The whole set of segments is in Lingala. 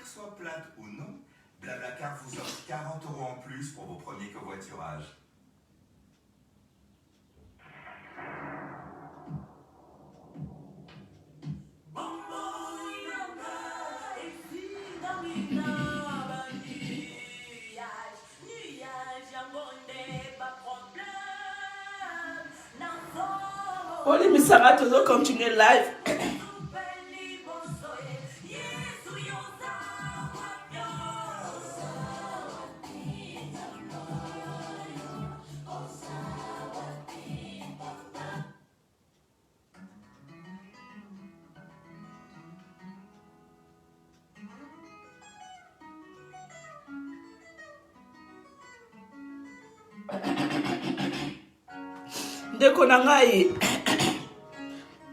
l'affaire soit plate ou non, Blablacar vous offre 40 € en plus pour vos premiers covoiturages. Oli misanga toujours continuer live. Ndeko na ngai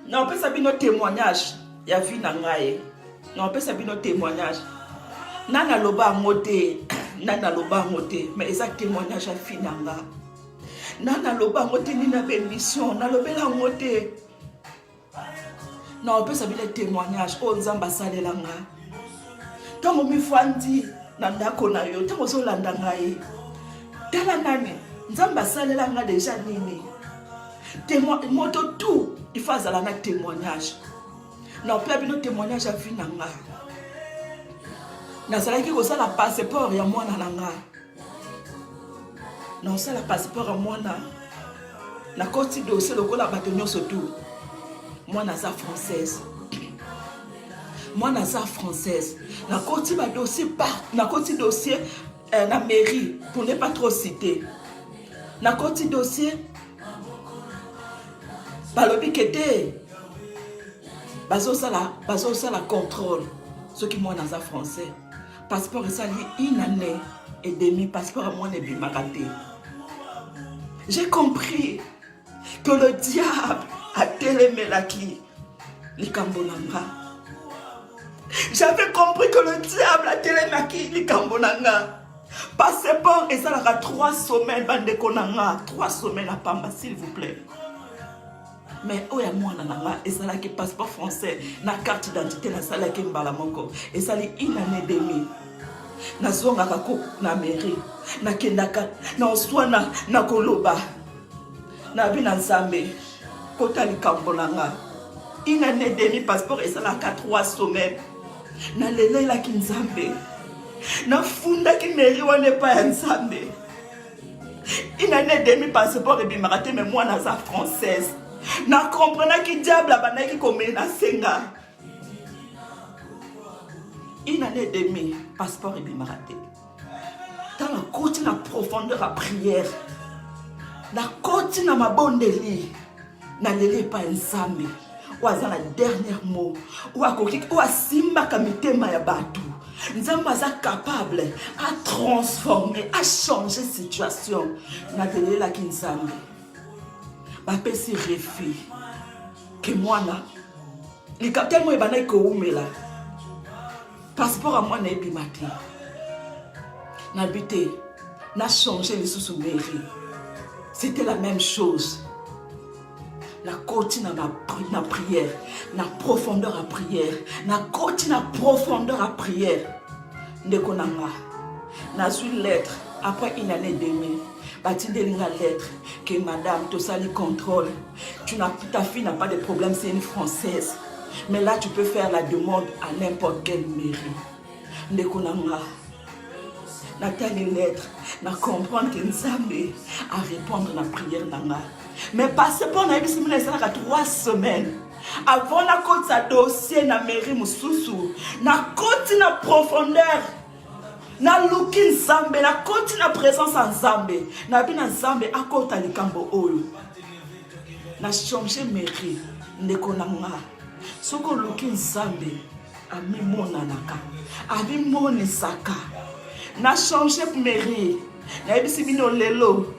na opesa bino témoignage ya vie na ngai na opesa bino témoignage nana loba ngote mais eza témoignage ya vie na nga nana loba ngote ni na bémission na lobela ngote na opesa bino témoignage o nzamba salela nga tango mifandi na ndako na yo tango zolanda ngai tala nani nzamba salela nga déjà nini moto tout il faut azala na témoignage na opela bino témoignage ya vie na nga nazalaki kosala passeport ya mwana na nga na osala passeport ya mwana nakoti dossier lokola bato nyonso tu mwana aza française nakoti badossier nakoti dossier na mairie pour ne pas trop citer nakoti dossier balobi kete bazosala contrôle ceux qui moi dans un français passeport esali 1 année et demi passeport à moi ne bimaka te. J'ai compris que le diable a télémelaki likambo nanga. J'avais compris que le diable a télémelaki likambo nanga. Passeport esalaka 3 semaines bande konanga 3 semaines à pamba s'il vous plaît. Mais oya mwana nanga esalaki passeport français na carte d'identité na salaki mbala moko esali 1 année et demie na zonga kako na mairie na kendaka na oswana na koloba na bina nzambe kota likambo nanga 1 année et demie passeport esalaka 3 semaines na lelela ki nzambe na funda ki mairie wana pa ya nzambe 1 année et demie passeport ebimaka te mais moi naza française na comprendre ki diable abanaki komena senga 1 année et demie passeport ebimaka te dans la côte na profondeur à prière na côte na mabondeli na lele pa nzambe waza na dernier mot wa koki wa simba kamitema ya batu nzambe aza capable à transformer à changer situation na lele la ki nzambe bapesi refi ke mwana likapitali mo ebana ikoumela passeport à moi na ebima te na bité na changé les sous mairie c'était la même chose na côté na prière na profondeur à prière na côté na profondeur à prière ndeko nanga na une lettre après 1 année et demie Batindelinga lettre que madame Tosali contrôle. Ta fille n'a pas de problème, c'est une française. Mais là, tu peux faire la demande à n'importe quelle mairie. Ndekonanga. Nathalie lettre, na comprendre que Nzambe à répondre à la prière nanga. Mais parce que na ebisi mina esala 3 semaines. Avant la côte sa dossier na mairie mususu, na côte na profondeur. Na luki nzambe na koti na présence en nzambe na bina nzambe akota likambo oyo na changer mairie ndeko nanga soko luki nzambe amimonanaka abimonisaka na changer mairie na ebisi bino lelo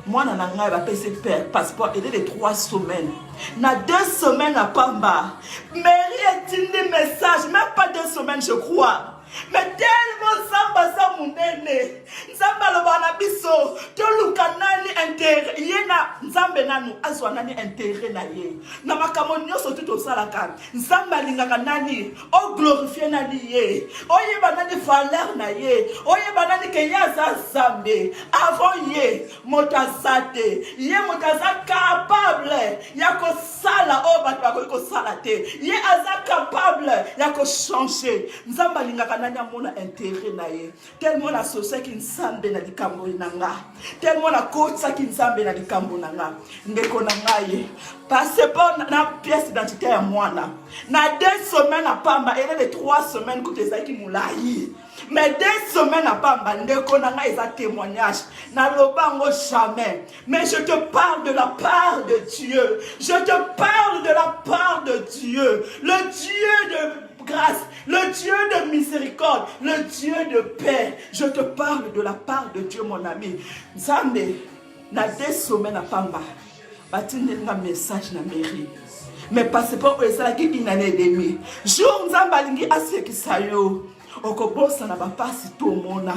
mwana na ngai bapesi passeport et de 3 semaines na 2 semaines à pamba mairie etindi message même pas 2 semaines je crois Mais tellement Nzamba za munene. Nzamba loba na biso. Toluka nani intérêt. Yena Nzambe nanu azwa nani intérêt na ye. Na makambo nyonso tout osalaka. Nzamba lingaka nani. O glorifier nani ye. O yeba nani valeur na ye. O yeba nani ke yaza Nzambe. Avant ye motazate. Ye motaza capable ya ko sala o bato ba ko sala te. Ye aza capable ya ko changer. Nzamba lingaka nani amona intérêt na ye. Tellement la société qui Nzambe na likambo nanga. Tellement la côte ça qui Nzambe na likambo nanga. Ndeko nanga ye. Passeport na pièce d'identité ya mwana. Na 2 semaines à pamba et les 3 semaines que tu as qui moulayi. Mais 2 semaines à pamba ndeko nanga eza témoignage. Na lobango jamais. Mais je te parle de la part de Dieu. Je te parle de la part de Dieu. Le Dieu de grâce, le Dieu de miséricorde, le Dieu de paix. Je te parle de la part de Dieu, mon ami. Nzambe, na 2 semaines à pamba, batinde un message na mairie. Mais passeport ezala ki une année et demie. Jour Nzamba lingi asekisa yo. Okobosa na bapasi to mona.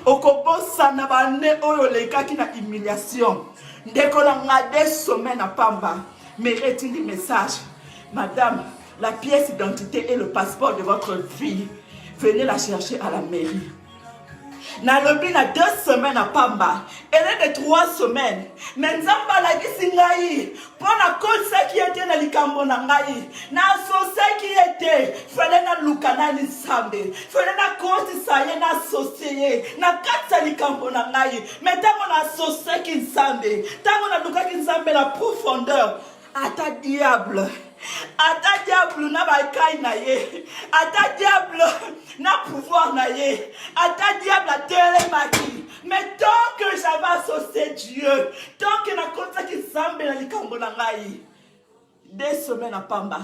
Okobosa na bane oyo lekaki na humiliation. Ndeko na nga 2 semaines à pamba. Mais retini message. Madame, la pièce d'identité et le passeport de votre fille, venez la chercher à la mairie. Nalobi na 2 semaines à pamba. Elle est de 3 semaines. Mais Nzamba la gisingai. Pour la cause qui était dans likambo na ngai. Na associé qui était. Fallait na lukana ni sambe. Fallait na cause ça y na associé. Na katsa likambo na ngai. Mais tant on associé qui sambe. Tant on a luka qui sambe la profondeur. Ata diable. Ata diable na bakai na ye. Ata diable na pouvoir na ye. Ata diable a télémaki. Mais tant que j'avais associé Dieu, tant que na konta ki zambe na likambo na ngai. 2 semaines à pamba.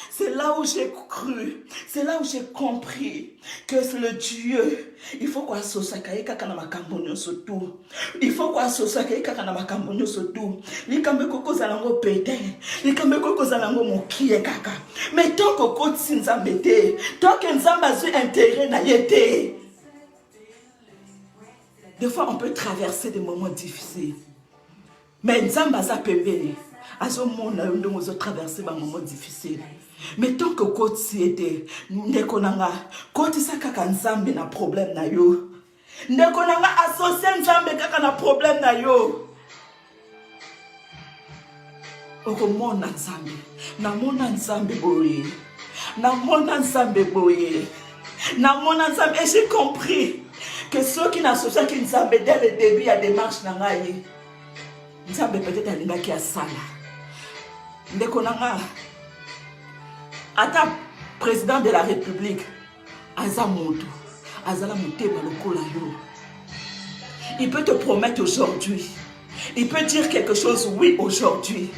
C'est là où j'ai cru, c'est là où j'ai compris que c'est le Dieu. Il faut qu'on associe kaka na makambo nyonso tout. Il faut qu'on associe kaka na makambo nyonso tout. Likambe koko zalango pete, likambe koko zalango mokie kaka. Mais tant que koti Nzambe te, tant que Nzamba a intérêt na yete. Des fois on peut traverser des moments difficiles. Mais Nzamba za pembeni. Azo mona ndongo zo traverser ba moment difficile. Mais tant que koti était ndeko nanga koti sa kaka Nzambe na problème na yo. Ndeko nanga associé Nzambe kaka na problème na yo. Oko mona Nzambe, na mona Nzambe boye. Na mona Nzambe boye. Na mona Nzambe et j'ai compris que ceux qui n'associent qui Nzambe dès le début à démarche nanga ye. Nzambe peut-être alinga ki asala. Ndeko nanga ata président de la République aza moto azala motema lokola yo. Il peut te promettre aujourd'hui, il peut dire quelque chose oui aujourd'hui,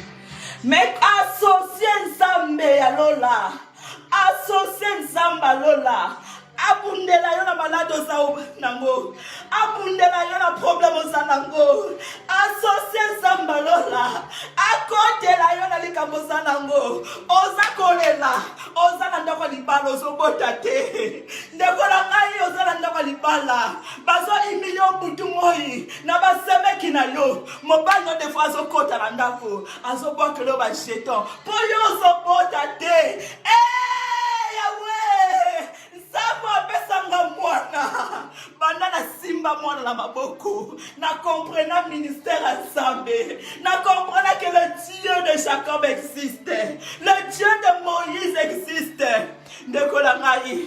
mais associer Nzambe ya lola, associer Nzamba lola. Abundela yo na malade za nango, abundela yo na problème za nango, associé Nzamba lola, akotela yo na likambo za nango, oza kolela, oza na ndako libala ozobota te, ndeko na ngai oza na ndako libala, bazo imilio butu moi, na basemeki na yo, mobali de fois azokota na ndako, azobokelo ba jeton, po yo ozobota te, Yahweh! Nzamba pesanga mwana. Banda na simba mwana na maboko. Na comprena ministère à Nzambe. Na comprena que le Dieu de Jacob existe. Le Dieu de Moïse existe. Ndeko la ngai.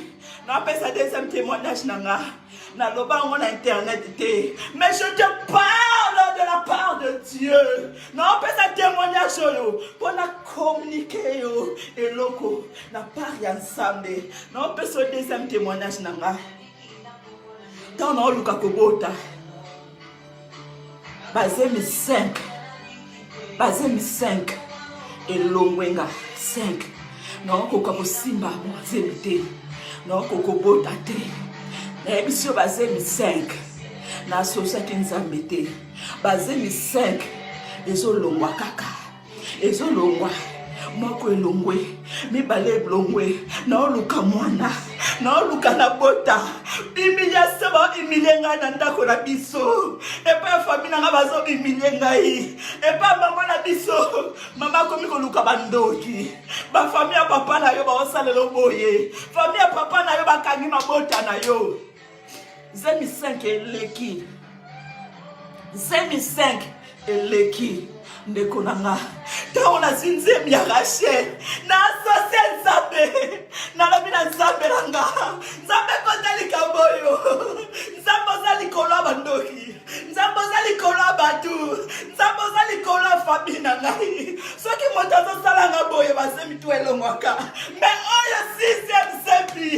Na pesa deuxième témoignage nanga. Na loba on internet te. Mais je te parle de la part de Dieu. Non pesa témoignage yo. Pour na communiquer yo eloko na part ya Nzambe. Non pesa deuxième témoignage nanga. Tant on luka kobota. Bazemi 5. Bazemi 5. Elongwenga 5. Non koka kosimba mo zemite. Non kokobota te. Na emission bazemi 5. Na société Nzambe te. Bazemi 5. Ezolongwa kaka. Ezolongwa. Moko elongwe. Mibale elongwe. Na oluka mwana. naoluka na bota humiliation bahumilie ngai na ndako na biso epa famille nanga bazohumilie ngai epa mama na biso mama akomi koluka bandoki bafamille ya papa na yo baosalela boye famille ya papa na yo bakangi mabota na yo zemi 5 eleki zemi 5 eleki ndeko nanga ntango nasi nzembi ya rachel naasose nzambe nalobi na nzambe nanga nzambe kota likambo oyo nzambe oza likolo ya bandoki nzambe oza likolo ya bato nzambe oza likolo ya famille na ngai soki moto azosalanga boye bazemi tu elongwaka me oyo 6e nzembi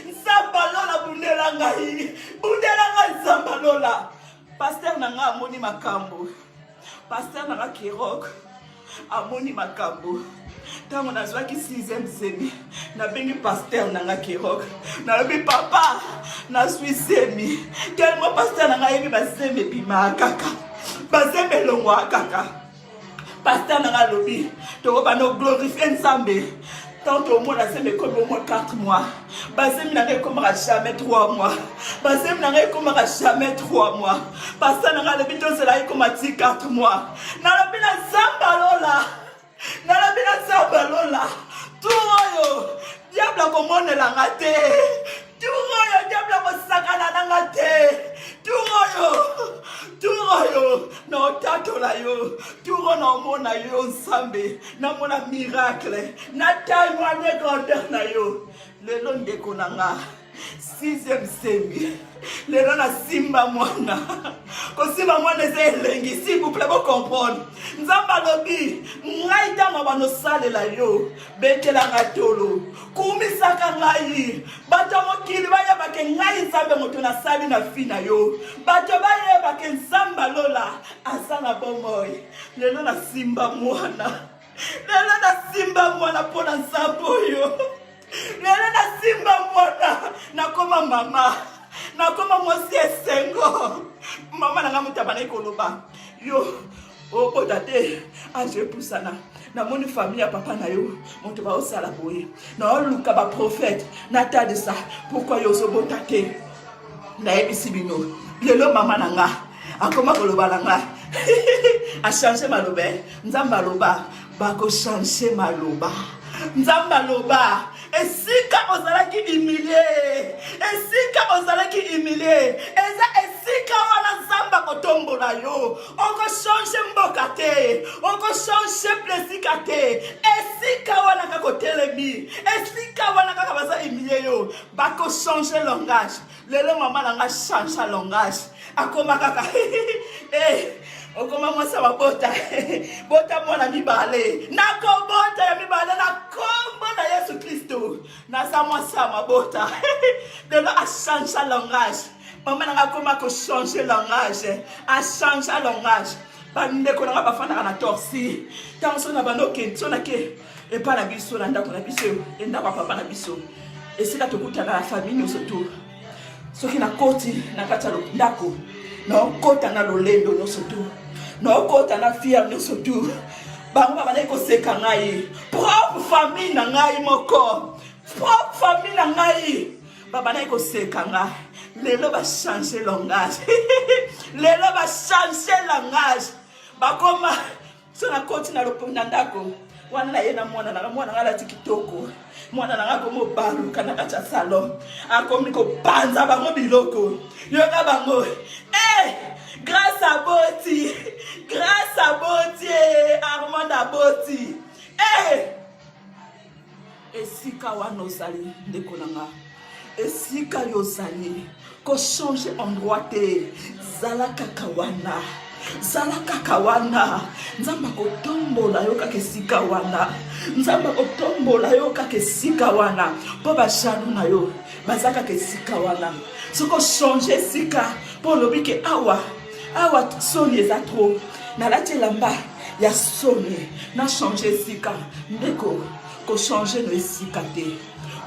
nzambe alola bundela ngai nzambe alola pasteur nanga amoni makambo pasteur nanga kirok amoni makambo ntango nazwaki 6e nzembi nabengi pasteur nanga kirok nalobi papa nazwi zemi kelemo pasteur nanga yebi bazembe ebima kaka bazembe elongwa kaka pasteur nanga alobi tokobana glorifie nzambe tant au moins la semaine comme au moins 4 mois. Basem n'a comme jamais 3 mois. Basem n'a comme jamais 3 mois. Parce que n'a le bito c'est là comme 4 mois. N'a la bina zambalola. N'a la bina zambalola. Tout royo. Diable comme on est la raté. Tout royo diable comme sakana la raté. Tout royo. No tato la yo. Tout royo mona yo nsambe. Na mona miracle. Na taille moi de grandeur na yo. Le long de konanga. 6e semi. Le long na simba mwana. Ko simba mwana elengi. S'il vous plaît, vous comprendre. Nzamba lobi. Ngai tanga bano sale la yo. Betela ngatolo. Kumisaka ngai. Bato mokili baya bake ngai nzambe moto na sali na fina yo. Bato baya bake nzamba lola. Asana bomoy. Le long na simba mwana. Le long na simba mwana pona nzambo yo. Lelo na simba mwana nakoma mama nakoma mosi esengo mama nanga mutabana ikoloba yo okota te anje pusana na moni famille ya papa na yo moto ba osala boye na oluka ba prophète na ta de ça pourquoi yo so botate na ebisi bino lelo mama nanga akoma koloba nanga a changer maloba nzamba loba ba ko changer maloba nzamba loba esika ozalaki humilié esika ozalaki humilié eza esika wana nzamba kotombola yo oko changer mboka te oko changer plesika te esika wana kako telemi esika wana kaka baza humilié yo bako changer langage lelo mama nanga changer langage akoma kaka okoma mwasa mabota bota mwana mibale nako bota ya mibale na kombo na Yesu Kristo na sa mwasa mabota de là a changer langage mama nanga koma ko changer langage a changer langage bande ko nanga bafana na torsi tanso na banoke tsona ke e pa na biso na ndako na biso e ndako papa na biso esika tokutana na famille surtout soki na koti na kata ndako na kota na lolendo no surtout no kota na fier no surtout bango bana ko seka ngai propre famille na ngai moko propre famille na ngai baba na ko seka ngai lelo ba changer langage lelo ba changer langage bakoma so na koti na loponda ndako wana yena mwana ngala tikitoko mwana nanga ko mobalu kana kacha salon akomi ko banza bango biloko yoka bango grâce à Boti Armand Boti esika wana ozali ndeko nanga esika yozali ko changer endroit te zala kaka wana nzamba kotombola yo kaka esika wana nzamba kotombola yo kaka esika wana po bashanu na yo bazaka kaka esika wana soko changer esika po lobike awa soni eza trop na lati lamba ya soni na changer esika ndeko ko changer no esika te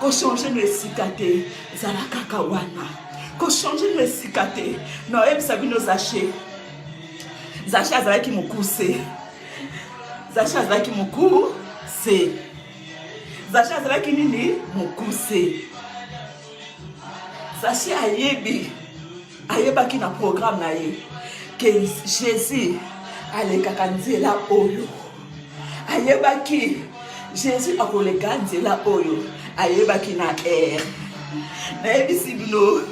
ko changer no esika te zala kaka wana ko changer no esika te no ebisa bino Zaché azalaki mokuse Zaché azalaki mokuse Zaché azalaki nini mokuse. Zaché ayebaki na programme na ye que Jésus alekaka nzela oyo. Ayebaki Jésus akoleka nzela oyo. Ayebaki na air. Nayebisi bino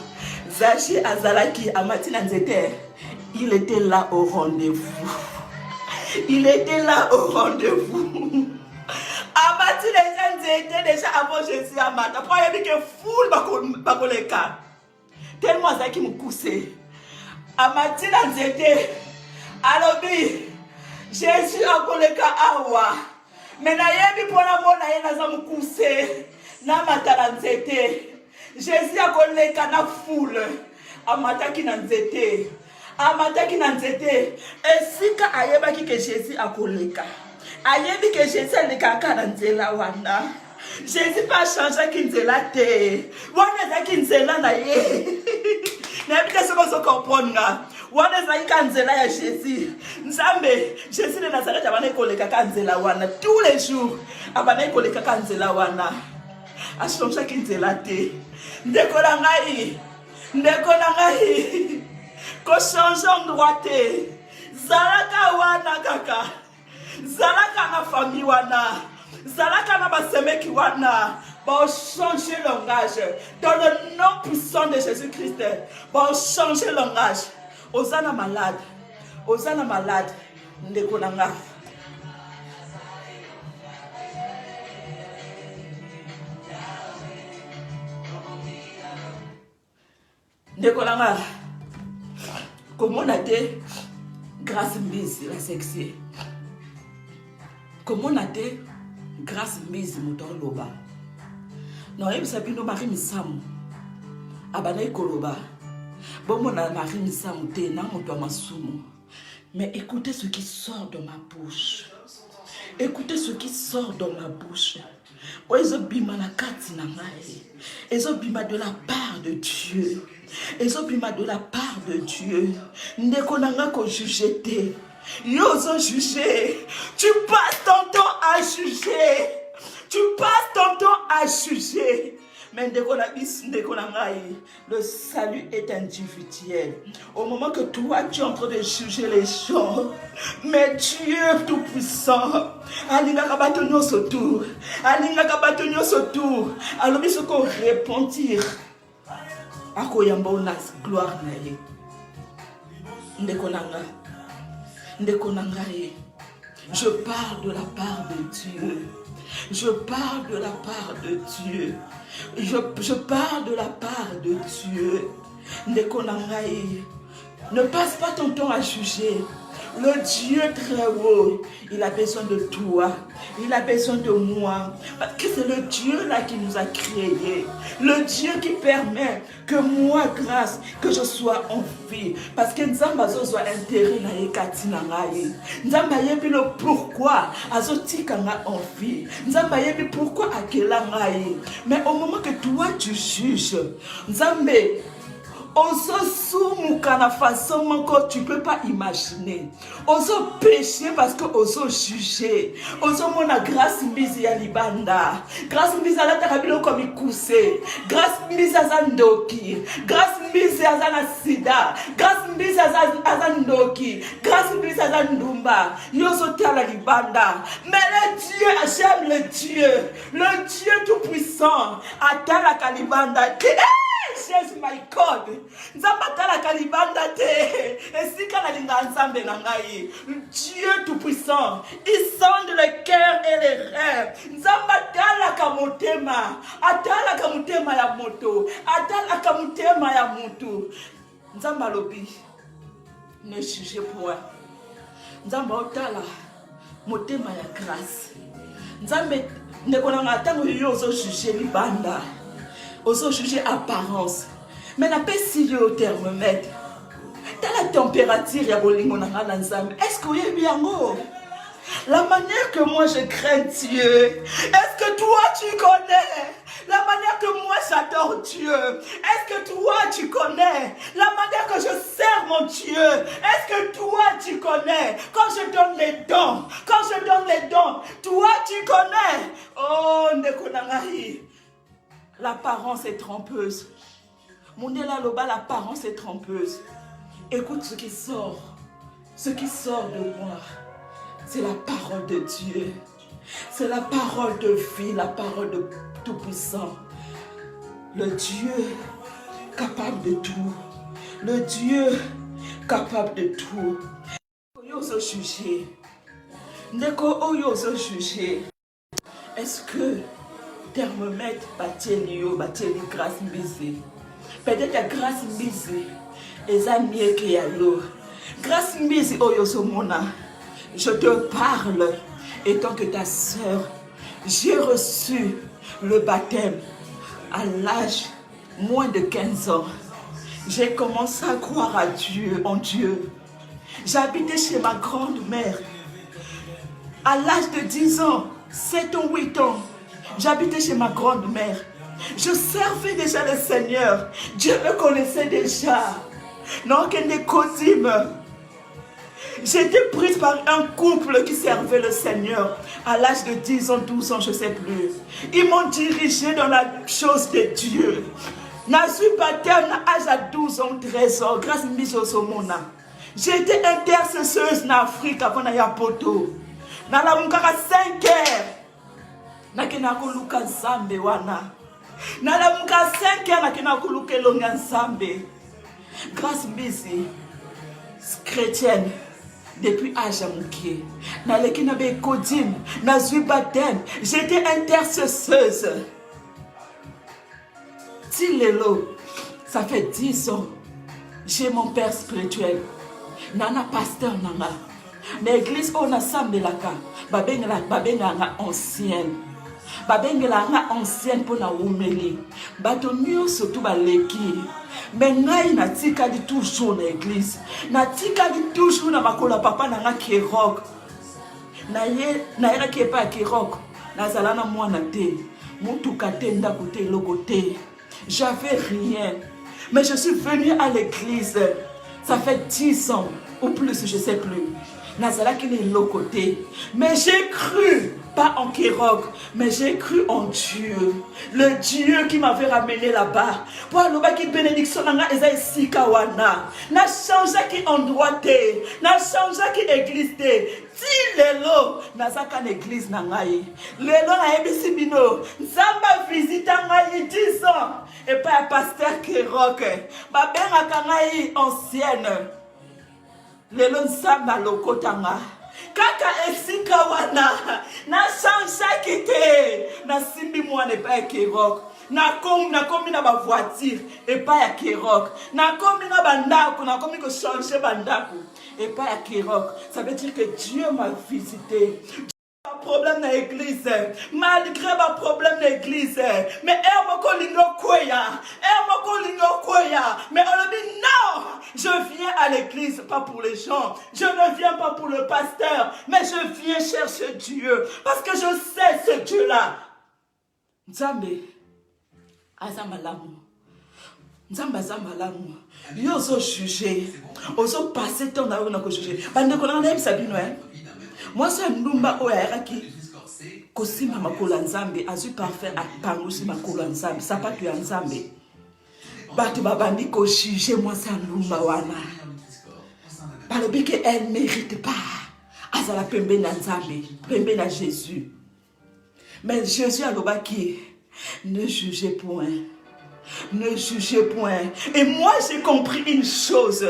Zaché azalaki amati na nzete. Il était là au rendez-vous. Il était là au rendez-vous. Amati les gens étaient déjà avant Jésus amata. Pour y que foule bakoleka. Tellement azaki mukuse. Amati na nzete. Alobi Jésus akoleka awa. Mais nayebi pona mona ye naza mukuse. Na mata na nzete. Jésus akoleka na foule. Amataki na nzete. Amataki na nzete. Esika ayebaki que Jésus akoleka. Ayebi que Jésus alekaka na nzela wana. Jésus pas changé ki nzela te. Wana zaki nzela na ye. Nayebi que soko so comprendre. Wana zaki ka nzela ya Jésus. Nzambe, Jésus de Nazareth abana koleka ka nzela wana tous les jours. Abana koleka ka nzela wana. A changé ki nzela te. Ndeko na ngai. Ndeko na ngai. Ko change endroit te. Zalaka wana kaka. Zalaka na famille wana. Zalaka na basemeki wana. Bon changer langage. Dans le nom puissant de Jésus-Christ. Bon changer langage. Osana malade. Osana malade. Ndeko na ngai. Ndeko na ngai. Comment on a été grâce mise la sexy. Comment on a été grâce mise motor loba. Non, il s'appelle no Marie Misamu. Abana koloba. Bon mon Marie Misamu te na moto masumu. Mais écoutez ce qui sort de ma bouche. Écoutez ce qui sort de ma bouche. Ezobima na kati na ngai. Ezobima de la part de Dieu. Ezobima de la part de Dieu. Ndeko nanga ko juger te. Yozo juger. Tu passes ton temps à juger. Tu passes ton temps à juger. Mais le salut est individuel. Au moment que toi, tu es en train de juger les gens, mais Dieu tout-puissant, Alinga kabatonyo sotou, Alinga kabatonyo sotou, alors il faut repentir. Akoyamba gloire naye. Ndekonanga, ndekonanga ye. Je parle de la part de Dieu. Je parle de la part de Dieu. Je parle de la part de Dieu. Ne passe pas ton temps à juger. Le Dieu très haut, il a besoin de toi. Il a besoin de moi. Parce que c'est le Dieu là qui nous a créés. Le Dieu qui permet que moi, grâce, que je sois en vie. Parce que Nzambazo soit intérêt na yekati na ngai. Nzamba yebi le pourquoi azotika nga en vie. Nzamba yebi pourquoi akela ngai. Mais au moment que toi tu juges, Nzambe Oso soumuka na façon encore tu peux pas imaginer. Oso pécher parce que oso juger. Oso mona grâce mise ya libanda. Grâce mise ala takabilo comme ikuse. Grâce mise azandoki. Grâce mise azana sida. Grâce mise azandoki. Grâce mise azandumba. Yoso tala libanda. Mais le Dieu, j'aime le Dieu. Le Dieu tout puissant. Atala kalibanda. Jésus my God. Nzambatala kalibanda te. Esika na linga nzambe na ngai. Dieu tout puissant. Il sonde le cœur et les rêves. Nzambatala kamotema. Atala kamotema ya moto. Atala kamotema ya moto. Nzambalobi. Ne jugez point. Nzambatala motema ya grâce. Nzambe nekona ngatango yozo juger libanda. Oso juger apparence. Mais n'a pas si au thermomètre. Dans la température, il y a bolingo na nzambe. Est-ce que vous avez bien mot? La manière que moi je crains Dieu. Est-ce que toi tu connais La manière que moi j'adore Dieu. Est-ce que toi tu connais la manière que je sers mon Dieu? Est-ce que toi tu connais quand je donne les dons? Quand je donne les dons, toi tu connais. Oh, Nekonangahi. L'apparence est trompeuse. Mondela Loba, l'apparence est trompeuse. Écoute ce qui sort. Ce qui sort de moi, c'est la parole de Dieu. C'est la parole de vie, la parole de Tout-Puissant. Le Dieu capable de tout. Le Dieu capable de tout. Oyo juger. Neko oyo juger. Est-ce que thermomètre bateli grâce mbisi? Peut-être que grâce mbisi eza mieux que yalo. Grâce mbisi oyo mona. Je te parle étant que ta sœur, j'ai reçu le baptême à l'âge moins de 15 ans. J'ai commencé à croire à Dieu, en Dieu. J'habitais chez ma grande-mère. À l'âge de 10 ans, 7 ou 8 ans, j'habitais chez ma grande-mère. Je servais déjà le Seigneur. Dieu me connaissait déjà. Non, qu'il n'est qu'audime. J'étais prise par un couple qui servait le Seigneur à l'âge de 10 ans, 12 ans, je ne sais plus. Ils m'ont dirigé dans la chose de Dieu. Je suis baptême à l'âge de 12 ans, 13 ans, grâce à Miso Somona. J'étais intercesseuse en Afrique avant d'aller à Poto. Dans la 5 heures, nakena luka nzambe wana. Na la 5 heures, nakena luka longa nzambe. Grâce Mizi, chrétienne. Depuis âge à Mouké, j'étais intercesseuse. Tilelo, ça fait 10 ans. J'ai mon père spirituel. Nana pasteur nana. L'église on a samedi laka. Babengala ancienne. Babengala ancienne pour na umeli. Batonio surtout baleki. Mais ngai natikali toujours l'église. Natikali toujours na makola papa na Kerok. Na kepa Kerok. Nazala na mwana te. Mutuka te ndako te loko te. J'avais rien. Mais je suis venue à l'église. Ça fait 10 ans ou plus, je ne sais plus. Nazala qui est l'autre côté. Mais j'ai cru, pas en Kerok, mais j'ai cru en Dieu. Le Dieu qui m'avait ramené là-bas. Pour le qui bénédiction n'a ici kawana. N'a changé qui endroit té. N'a changé qui église té. Si lelo nazaka l'église nangaye. Lelo na ebisi bino. Nzamba visite ngai 10 ans. Et pas un pasteur Kerok. Ma belle kangaye ancienne. Lelo nsamba lokotanga. Kaka esika wana. Na changé qui té. Na simbi moi ne pas Kerok. Na komi na ba voiture et pas ya Kerok. Na komi na bandako, na komi ko changer bandako et pas ya Kerok. Ça veut dire que Dieu m'a visité. Problème dans l'église, malgré ma problème dans l'église, mais mais on a dit non, je viens à l'église pas pour les gens, je ne viens pas pour le pasteur, mais je viens chercher Dieu parce que je sais ce Dieu-là. Nzambe azamalamu, Nzambe azamalamu, yo zo juger, ozo passer ton temps na ko juger. Bande ko na na sabino moi, c'est un numba qui kosima makolo nzambe azu parfait à pangusi makolo nzambe ça pas tu nzambe batu babandi ko juger moi c'est un numba wana balobi que elle mérite pas azala pembe na nzambe pembe na Jésus mais Jésus aloba qui ne jugez point. Ne jugez point. Et moi j'ai compris une chose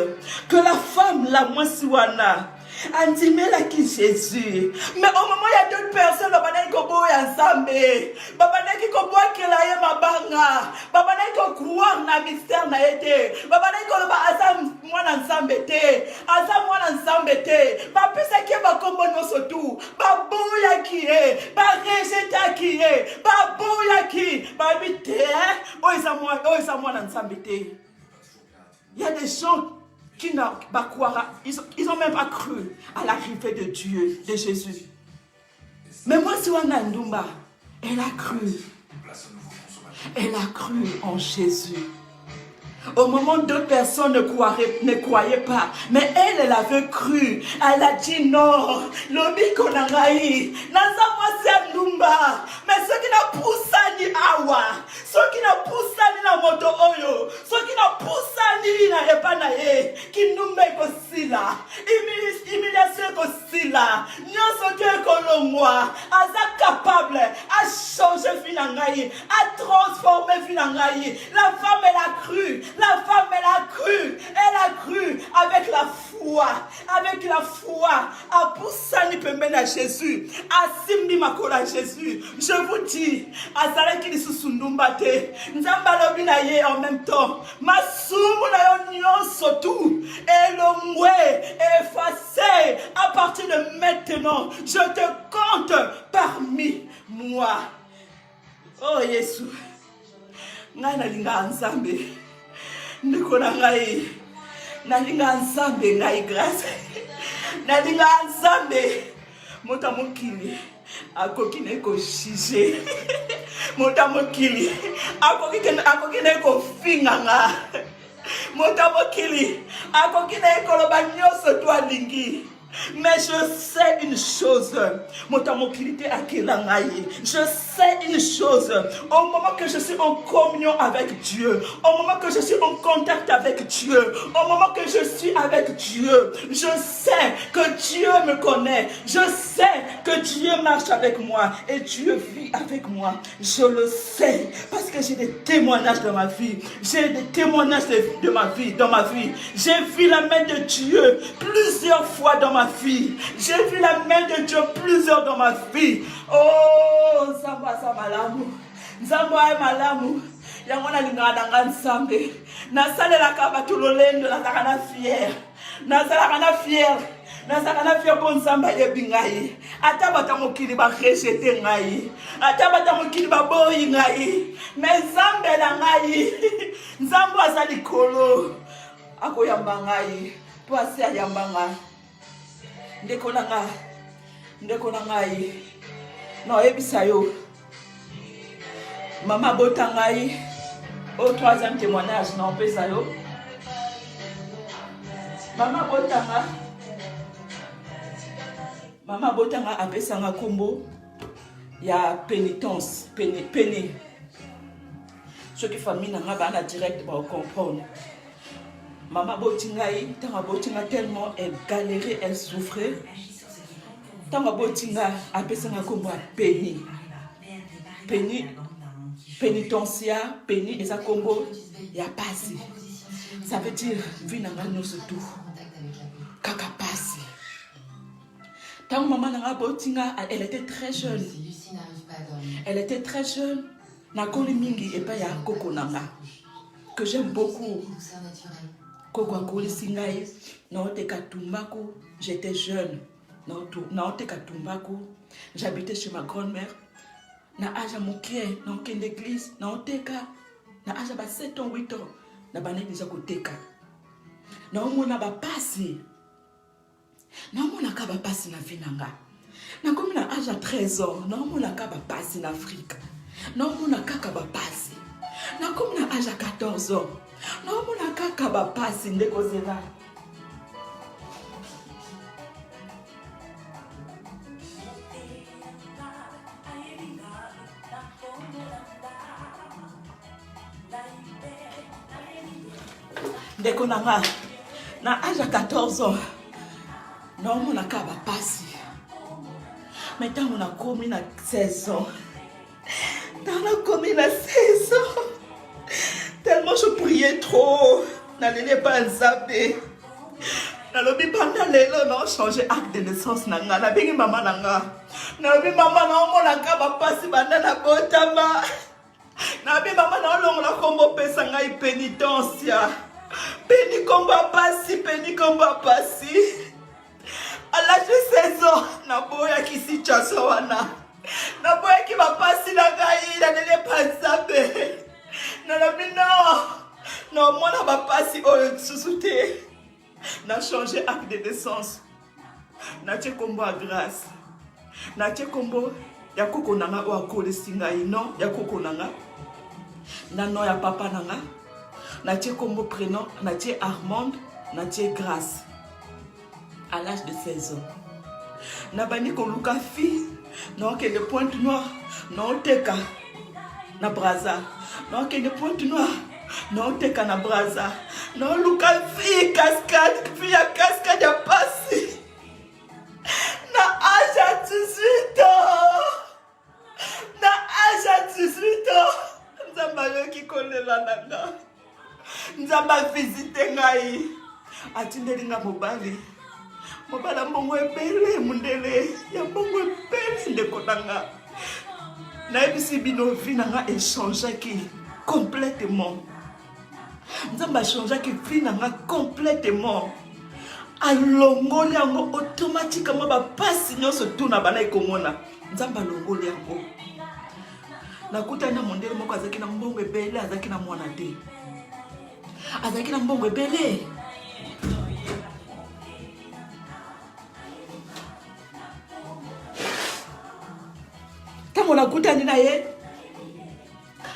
que la femme la moisiwana Andimela qui Jésus. Mais au moment il y a d'autres personnes, babana ko boya nzambe, babana ki ko boya kela ye mabanga, babana ko croire na mystère na été, babana ko ba azam mwana nzambe te, azam mwana nzambe te, ba pesa ki ba kombo nyonso tu, ba boya ki e, ba rejeta ki e, ba boya ki, ba bité, o isa mwana nzambe te. Il y a des gens qui n'ont pas croire, ils n'ont même pas cru à l'arrivée de Dieu, de Jésus. Mais moi, si on a Ndumba, elle a cru. Elle a cru en Jésus. Au moment où d'autres personnes ne croyaient pas, mais elle avait cru. Elle a dit non. Lobi konangai, nazamwa siandumba. Mais ceux qui n'a poussani awa, ceux qui n'a poussani na moto oyo, ceux qui n'a poussani na epanaye, qui nous met kosila, humiliation kosila, nyonso Dieu kolomwa, aza capable à changer finangai, à transformer finangai. La femme elle a cru. La femme, elle a cru avec la foi, à poussani pembeni à Jésus, à simbi makola Jésus. Je vous dis, à salaki li susundumba te, nzamba lobi na ye en même temps, masumu na yo nyonso tout, elongwe, effacé, à partir de maintenant, je te compte parmi moi. Oh Jésus, ngai nalinga nzambe. Ndikona ngai nalinga nzambe ngai grâce nalinga nzambe mota mokili akoki ne ko jije mota mokili akoki ne ko finganga mota mokili akoki ne ko loba nyonso to alingi. Mais je sais une chose, je sais une chose, au moment que je suis en communion avec Dieu, au moment que je suis en contact avec Dieu, au moment que je suis avec Dieu, je sais que Dieu me connaît, je sais que Dieu marche avec moi et Dieu vit avec moi. Je le sais parce que j'ai des témoignages dans ma vie, j'ai des témoignages de ma vie, dans ma vie. J'ai vu la main de Dieu plusieurs fois dans ma vie. J'ai vu la main de Dieu plusieurs dans ma vie. Oh, Zamba Zamalamu. Zamba Malamu. Yamona lingana nsambe. Nasale la kabatulolendo la takana fier. Nasala kana fier. Nasala fier pour Nzamba yebingai. Ata batamokili ba rejete ngai. Ata batamokili ba boyi ngai. Mais Nzambe na ngai. Nzambo azali kolo. Ako yamba ngai. Pasi ayamba ngai. Ndeko na ngai no ebisa yo mama bota ngai au troisième témoignage na opesa yo mama botanga apesa nga kombo ya pénitence peni ceux qui famille na nga bana direct ba comprendre. Maman Botingaï, Tanga Botinga tellement elle galérait, elle souffrait. Tanga Botinga a appelé comme Penny. Pénitencia, Penny et sa combo, il y a passé. Ça veut dire, Vinangano surtout. Kaka passé. Tanga maman Nanga Botinga, elle était très jeune. Elle était très jeune. Nakoli Mingi et pas ya Koko Nanga. Que j'aime beaucoup. J'étais jeune. J'habitais chez ma grand-mère. Na aja mokie, na aucune église, na oteka, na aja ba 7 ans, 8 ans, na bane déjà koteka. Na omona ba pasi. Na omona ka ba pasi na vinanga. Na komi na aja 13 ans, na omona ka ba pasi na Afrique. Na omona ka ba pasi. Na komi na aja 14 ans. Non, mon kaka ba pasi ndeko zela. Ndeko nanga na âge à 14 ans. Non, mon kaka ba pasi. Maintenant on a commis na 16 ans. On a commis na 16 ans. Tellement je priais trop. N'allez pas zappé. Nalobi banda lelo na changer acte de naissance nanga. Na bengi mama nanga. Nalobi mama na omona ka ba pasi banda na botama. Nabi mama na longo la kombo pesa ngai pénitencia. Peni komba pasi, peni komba pasi. À l'âge de 16 ans, na boya ki situation wana. Na boya ki ba pasi na ngai na nele pas zappé. Non, moi n'a pas passé au sous-souté. N'a changé acte de naissance. N'a pas combo à grâce. N'a pas combo. Y'a koko nanga ou à kole singaï. Non, y'a koko nanga. Nano ya papa nanga. Natie comme prénom, natie Armand, natie Grâce. À l'âge de 16 ans. Nabani koluka fille, non que de pointe noire, non teka na braza, non que de pointe noire, non teka na braza, non luka fille cascade, fille à cascade à passer. Na âge à 18 ans, na âge à 18 ans, Nzamba qui connaît la nana, Nzamba visite ngai, atindelinga mobali. Mobala mbongo ebele mundele ya mbongo ebele ndeko nanga na ebisi bino vi nanga échangeaki complètement nzamba changeaki vi nanga complètement alongoli yango automatiquement bapasi nyonso tuna bana ekomona nzamba alongoli yango nakutani na mondele moko azalaki na mbongo ebele azalaki na mwana te azalaki na mbongo ebele on a goûté à Ninaye.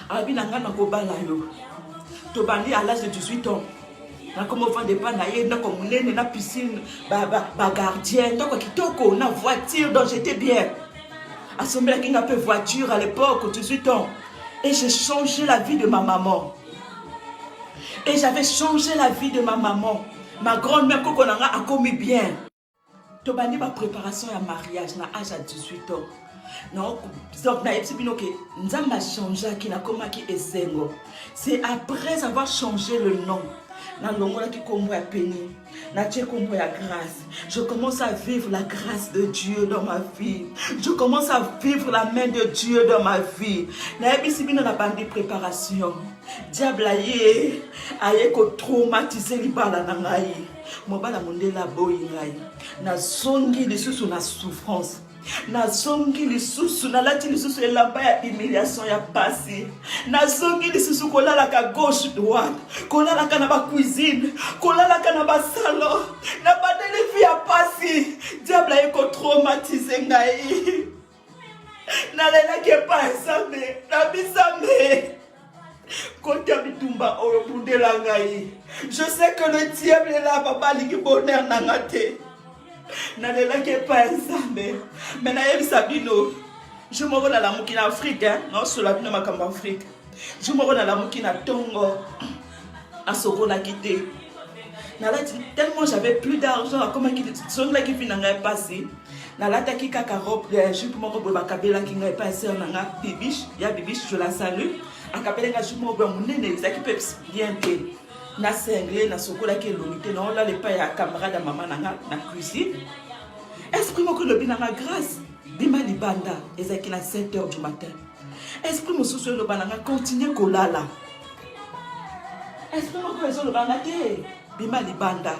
Abinanga na kobala yo. Tobandi à l'âge de 18 ans. Na comme on vend des panaye, na comme on na piscine, ba gardien, donc kitoko, na voiture, donc j'étais bien. À ce moment-là, qu'il n'y a pas de voiture à l'époque, 18 ans. Et j'ai changé la vie de ma maman. Et j'avais changé la vie de ma maman. Ma grand-mère, Kokonanga, a commis bien. Tobandi ma préparation à mariage, na âge à 18 ans. Non, donc Nzamba a changé qui n'a comme qui esengo. C'est après avoir changé le nom. Na longola qui kombo ya péni, na tie kombo ya grâce. Je commence à vivre la grâce de Dieu dans ma vie. Je commence à vivre la main de Dieu dans ma vie. Na ebisi bino na bandi préparation. Diable aye ko traumatiser libala na ngai. Mobala mondela boyi ngai. Na zongi lisusu na souffrance. Na zongi lisusu na lati lisusu elamba ya humiliation ya pasi na zongi lisusu kolala ka gauche droite kolala ka na ba cuisine kolala ka na ba salon na badele fi ya pasi diable eko traumatiser ngai na lela ke pa nsambe na bisambe kota bitumba oyo bundela ngai. Je sais que le diable est là papa liki bonheur na ngate. Nalelaki pas ensemble. Mais naïe sabino. Je me rends à la moukine Afrique, non sur la pneu makamba Afrique. Je me rends à la moukine à Tongo, à Soro la quitté. Tellement j'avais plus d'argent, comment qui sont là qui finalement passé. Nalata ki kaka robe, jupe mon robe bakabela qui n'a pas passé en anga bibiche, ya bibiche je la salue. Akabela nga jupe mon robe mon nene, ça qui peut bien te. Na sengle na sokola ki lomité na on les pas ya camarade à maman nanga na cuisine. Esprit moko lobi na ma grâce bima libanda ezaki na 7h du matin. Esprit mo soso lo bananga continuer kolala. Esprit moko ezo lo bananga te bima libanda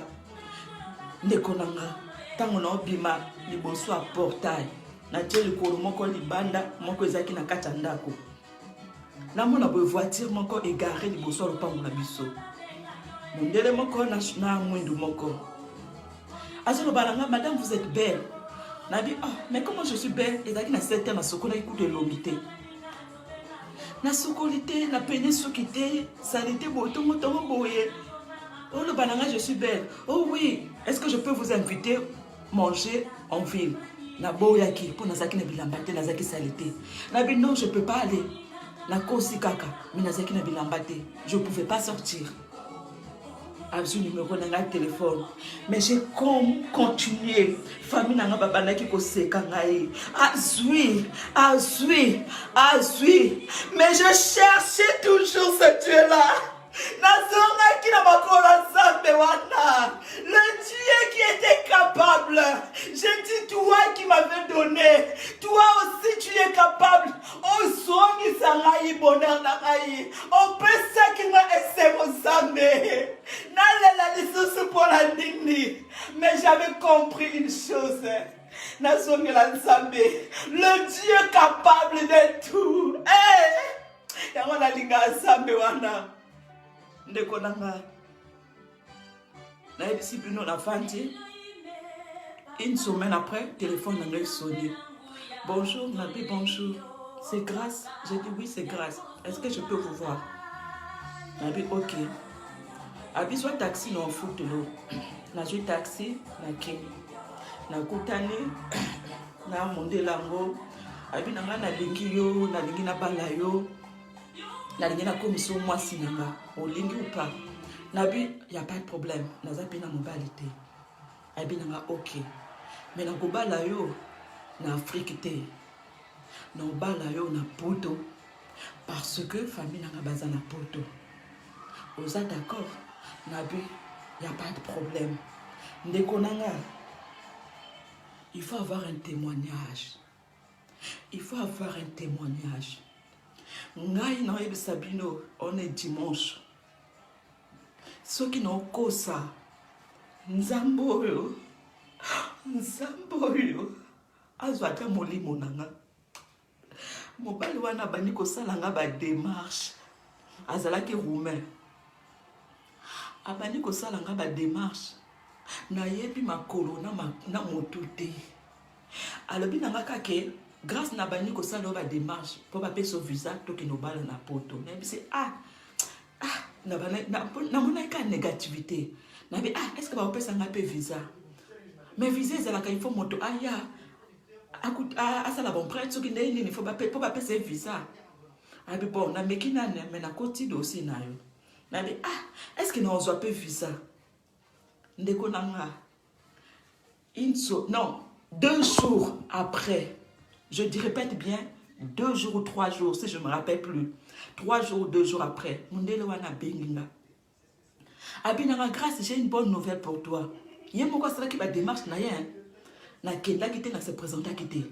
ndeko nanga tango na bima liboso a portail na tie likolo moko libanda moko ezaki na kati ya ndako. Na mona bo voiture moko égaré liboso lo pango na biso. Mondele moko na mwindu moko. Azolo balanga, madame vous êtes belle. Na dit, oh, mais comment je suis belle? Et d'ailleurs, na 7 ans, na sokola écoute de l'omité. Na sokolité, na peine sokité, salité boto motomo boye. Oh le balanga, je suis belle. Oh oui, est-ce que je peux vous inviter manger en ville? Na boyaki, pour na zaki na bilambate, na zaki salité. Na bi non, je peux pas aller. Na kosi kaka, mais na zaki na bilambate. Je pouvais pas sortir. Avec le numéro de téléphone. Mais j'ai continué. Famille n'a pas bana qui kose kangaï. Azui. Mais je cherchais toujours ce Dieu-là. Le Dieu qui était capable. J'ai dit toi qui m'avais donné. Toi aussi tu es capable. On soigne sangaï bonheur nangaï. On peut ça qui m'a essayé mon samé. Mais j'avais compris une chose. Le Dieu capable de tout. Une semaine après, téléphone n'a sonné. Bonjour, Nabi, bonjour. C'est grâce. J'ai dit oui, c'est grâce. Est-ce que je peux vous voir? Elle dit ok. Abi soit taxi na foot lo. Na joué taxi na Kenya. Na kutani na monde lango. Abi na na lingi yo, na lingi na bala yo. Na lingi na commission moi sinanga. O lingi ou pas. Nabi, y a pas de problème. Na zapi na mobilité. Abi na ok. Mais na gobala yo na Afrique te. Na bala yo na Poto. Parce que famille na baza na Poto. Vous êtes d'accord? Nabi, il n'y a pas de problème. Ndekonanga, il faut avoir un témoignage. Il faut avoir un témoignage. Ngai na ebe Sabino, on est dimanche. Ceux qui n'ont qu'au ça, Nzamboyo, azwata molimo nanga. Mobali wana bani ko salanga ba démarche. Azalaki roumain. Abani ko salanga ba démarche. Na yebi makolo na motote. Alobi nanga kake grâce na bani ko salanga ba démarche pour ba peso visa to ke no bala na Poto. Na bi se na mona ka négativité. Na bi est-ce que ba pesa nga pe visa? Mais visa ezalaka il faut moto aya. Asala bon prêtre so ki ndeni il faut ba pesa visa. Abi bon na mekina ne na koti dossier na yo. Nabi est-ce que nous avons pas visa? Ndeko nanga. Non, 2 jours après. Je répète bien 2 jours ou 3 jours si je me rappelle plus. 3 jours ou 2 jours après. Mundele wana benginga. Abinanga grâce, j'ai une bonne nouvelle pour toi. Yé moko sala ki ba démarche na yen. Na kenda kité na se présenter kité.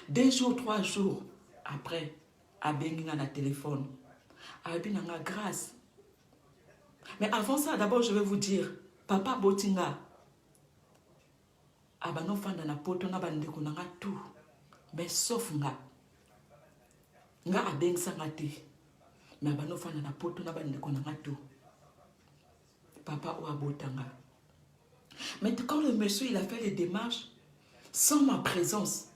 2 jours 3 jours après. Abenginga na téléphone. Abinanga grâce. Mais avant ça, d'abord, je vais vous dire, Papa Botinga, abano fanda na Poto na bandeko nanga tout, mais sauf nga abeng sangate, mais abano fanda na Poto na bandeko nanga tout. Papa ou abotanga. Mais quand le monsieur il a fait les démarches sans ma présence,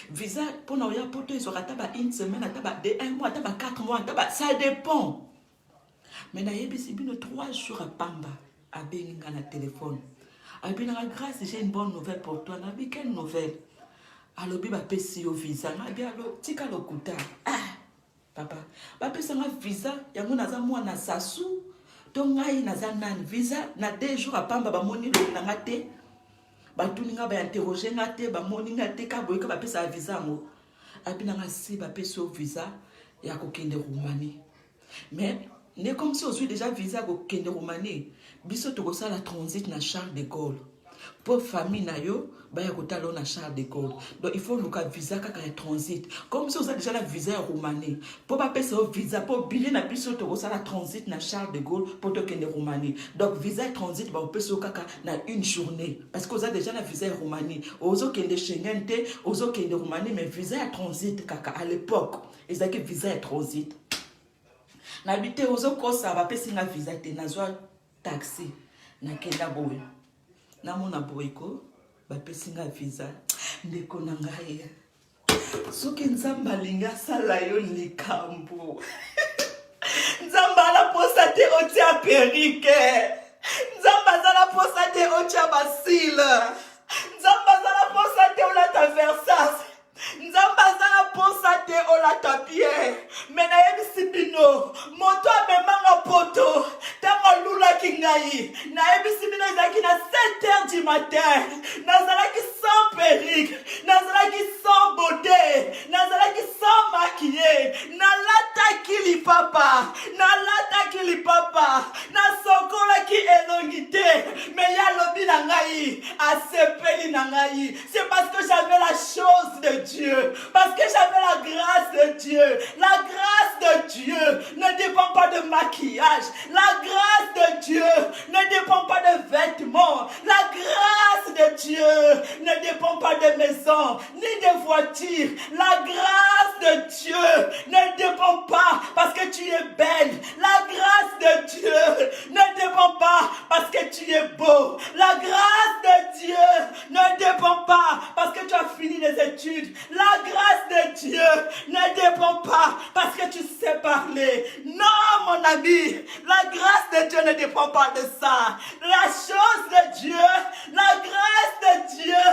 visa pour na oya Poto ils aura taba 1 semaine, taba 1 mois, taba 4 mois, taba ça dépend. Mais na yebisi bino 3 jours à Pamba, à Benga na téléphone. A bino grâce, j'ai une bonne nouvelle pour toi. Nabi quelle nouvelle? Alors biba pesi au visa. Nabi alo tika lokuta. Papa, ba pesi nga visa, yango naza mwana sasu. To ngai naza nani visa na 2 jours à Pamba ba moni lo na ngate. Ba tuninga ba interroger ngate, ba moni ngate ka boyika ba pesi visa mo. A bino nga si ba pesi au visa ya kokende Roumanie. Mais n'est comme si on suis déjà visa au Kende Roumanie. Biso to ça la transit na Charles de Gaulle. Pour famille na yo, ba ya kotalo na Charles de Gaulle. Donc il faut le visa kaka ya transit. Comme si on a déjà la visa en Roumanie. Pour pas payer au visa pour billet na biso to ça la transit na Charles de Gaulle pour to Kende Roumanie. Donc visa transit ba payer kaka na 1 journée parce qu'on a déjà la visa en Roumanie. Ozo Kende Schengen te, ozo Kende Roumanie mais visa transit kaka à l'époque. Ils avaient visa transit. N'habite aux autres, ça va passer un visa, na zwa taxi, na kenda boy. Na mona boyko, va passer un visa, ndeko nangaye. Soki nzamba linga sala yo likambo. Nzamba la posate otia perike. Nzamba za la posate otia basile. Nzamba za la posate o la taversas. Nzamba zala posate o la tapie. Mena yebisi bino moto amemanga Poto tango lula kingai. Na yebisi bino izaki na 7h du matin. Nazalaki sans perruque, nazalaki sans beauté, nazalaki sans maquillé. Nalataki li papa, nalataki li papa. Na sokola ki elongité. Mais ya lobi na ngai, asepeli na ngai. C'est parce que j'avais la chose de Dieu, parce que j'avais la grâce de Dieu. La grâce de Dieu ne dépend pas de maquillage. La grâce de Dieu ne dépend pas de vêtements. La grâce de Dieu ne dépend pas de maison ni de voiture. La grâce de Dieu ne dépend pas parce que tu es belle. La grâce de Dieu ne dépend pas parce que tu es beau. La grâce de Dieu ne dépend pas parce que tu as fini les études. La grâce de Dieu ne de Dieu ne dépend pas de ça. La chose de Dieu, la grâce de Dieu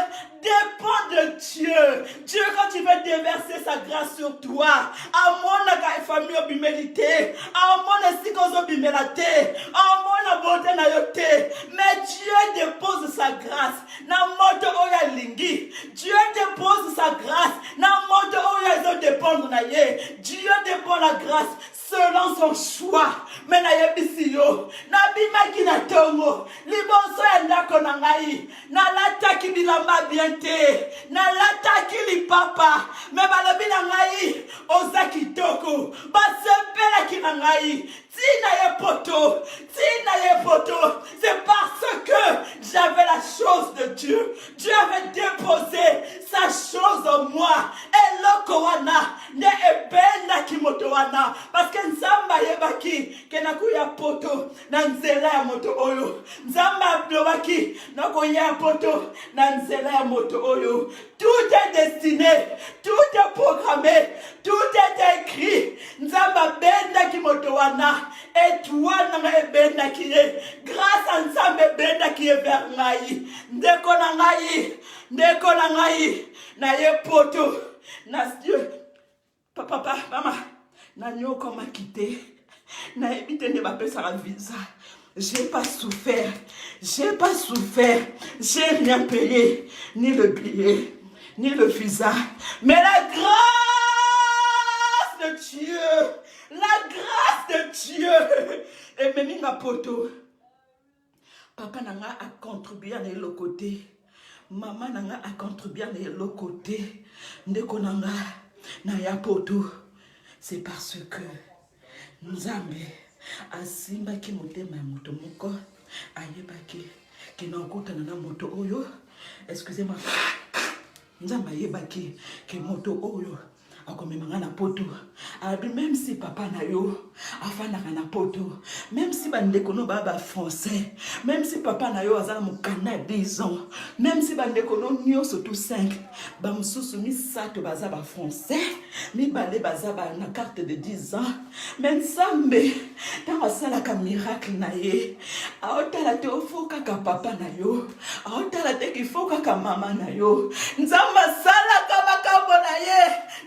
dépend de Dieu. Dieu, quand il veut déverser sa grâce sur toi, à mon famille obimélité, à mon esikozo bimelate, à mon bonté na yote, mais Dieu dépose sa grâce. Na moto oya lingi. Dieu dépose sa grâce. Na moto oya zo dépendre na ye. Dieu dépose la grâce selon son choix. Mais na yebisi yo. Na bimaki na tongo. Libonso ya ndako na ngai. Na lataki bilamba bien te. Na lataki li papa. Mais balobi na ngai. Oza kitoko. Basepela ki na ngai. Tina ye poto. Tina ye poto. C'est parce que j'avais la chose de Dieu. Dieu avait déposé sa chose en moi. Et lokowana. Ne ebenda kimotowana. Parce que nzamba yebaki. Kenakuya poto. Na nzela ya moto oyo. Nzamba abdobaki. Nakoya poto. Na nzela ya moto oyo. Tout est destiné. Tout est programmé. Tout est écrit. Nzamba benda kimotowana. Et toi, nanga benda ki grâce à Nzambe benda ki vers ngai. Ndeko na ngai. Ndeko na ngai. Na ye poto. Na Dieu. Papa, maman. Na nyoko m'a quitté. Na ebite ne bapé sa visa. J'ai pas souffert. J'ai pas souffert. J'ai rien payé. Ni le billet. Ni le visa. Mais la grâce de Dieu. La grâce de Dieu. Et même ma poto. Papa nanga a contribué à l'autre côté. Maman nanga a contribué à l'autre côté. Ndeko nanga na ya poto. C'est parce que Nzambe asimba ki motema moto moko ayebaki ki na okutana na moto oyo. Excusez-moi. Nzambe ayebaki ki moto oyo akomemanga na poto. Même si papa na yo afanaka na poto, même si bandeko no baba français, même si papa na yo azala mokana 10 ans, même si bandeko no nyoso tout 5, ba mususu misato baza ba français, mi bale baza ba na carte de 10 ans, même Nzambe tanga sala ka miracle na ye, aotala te ofoka ka papa na yo, aotala te ki foka ka mama na yo, Nzamba sala ka makambo na ye,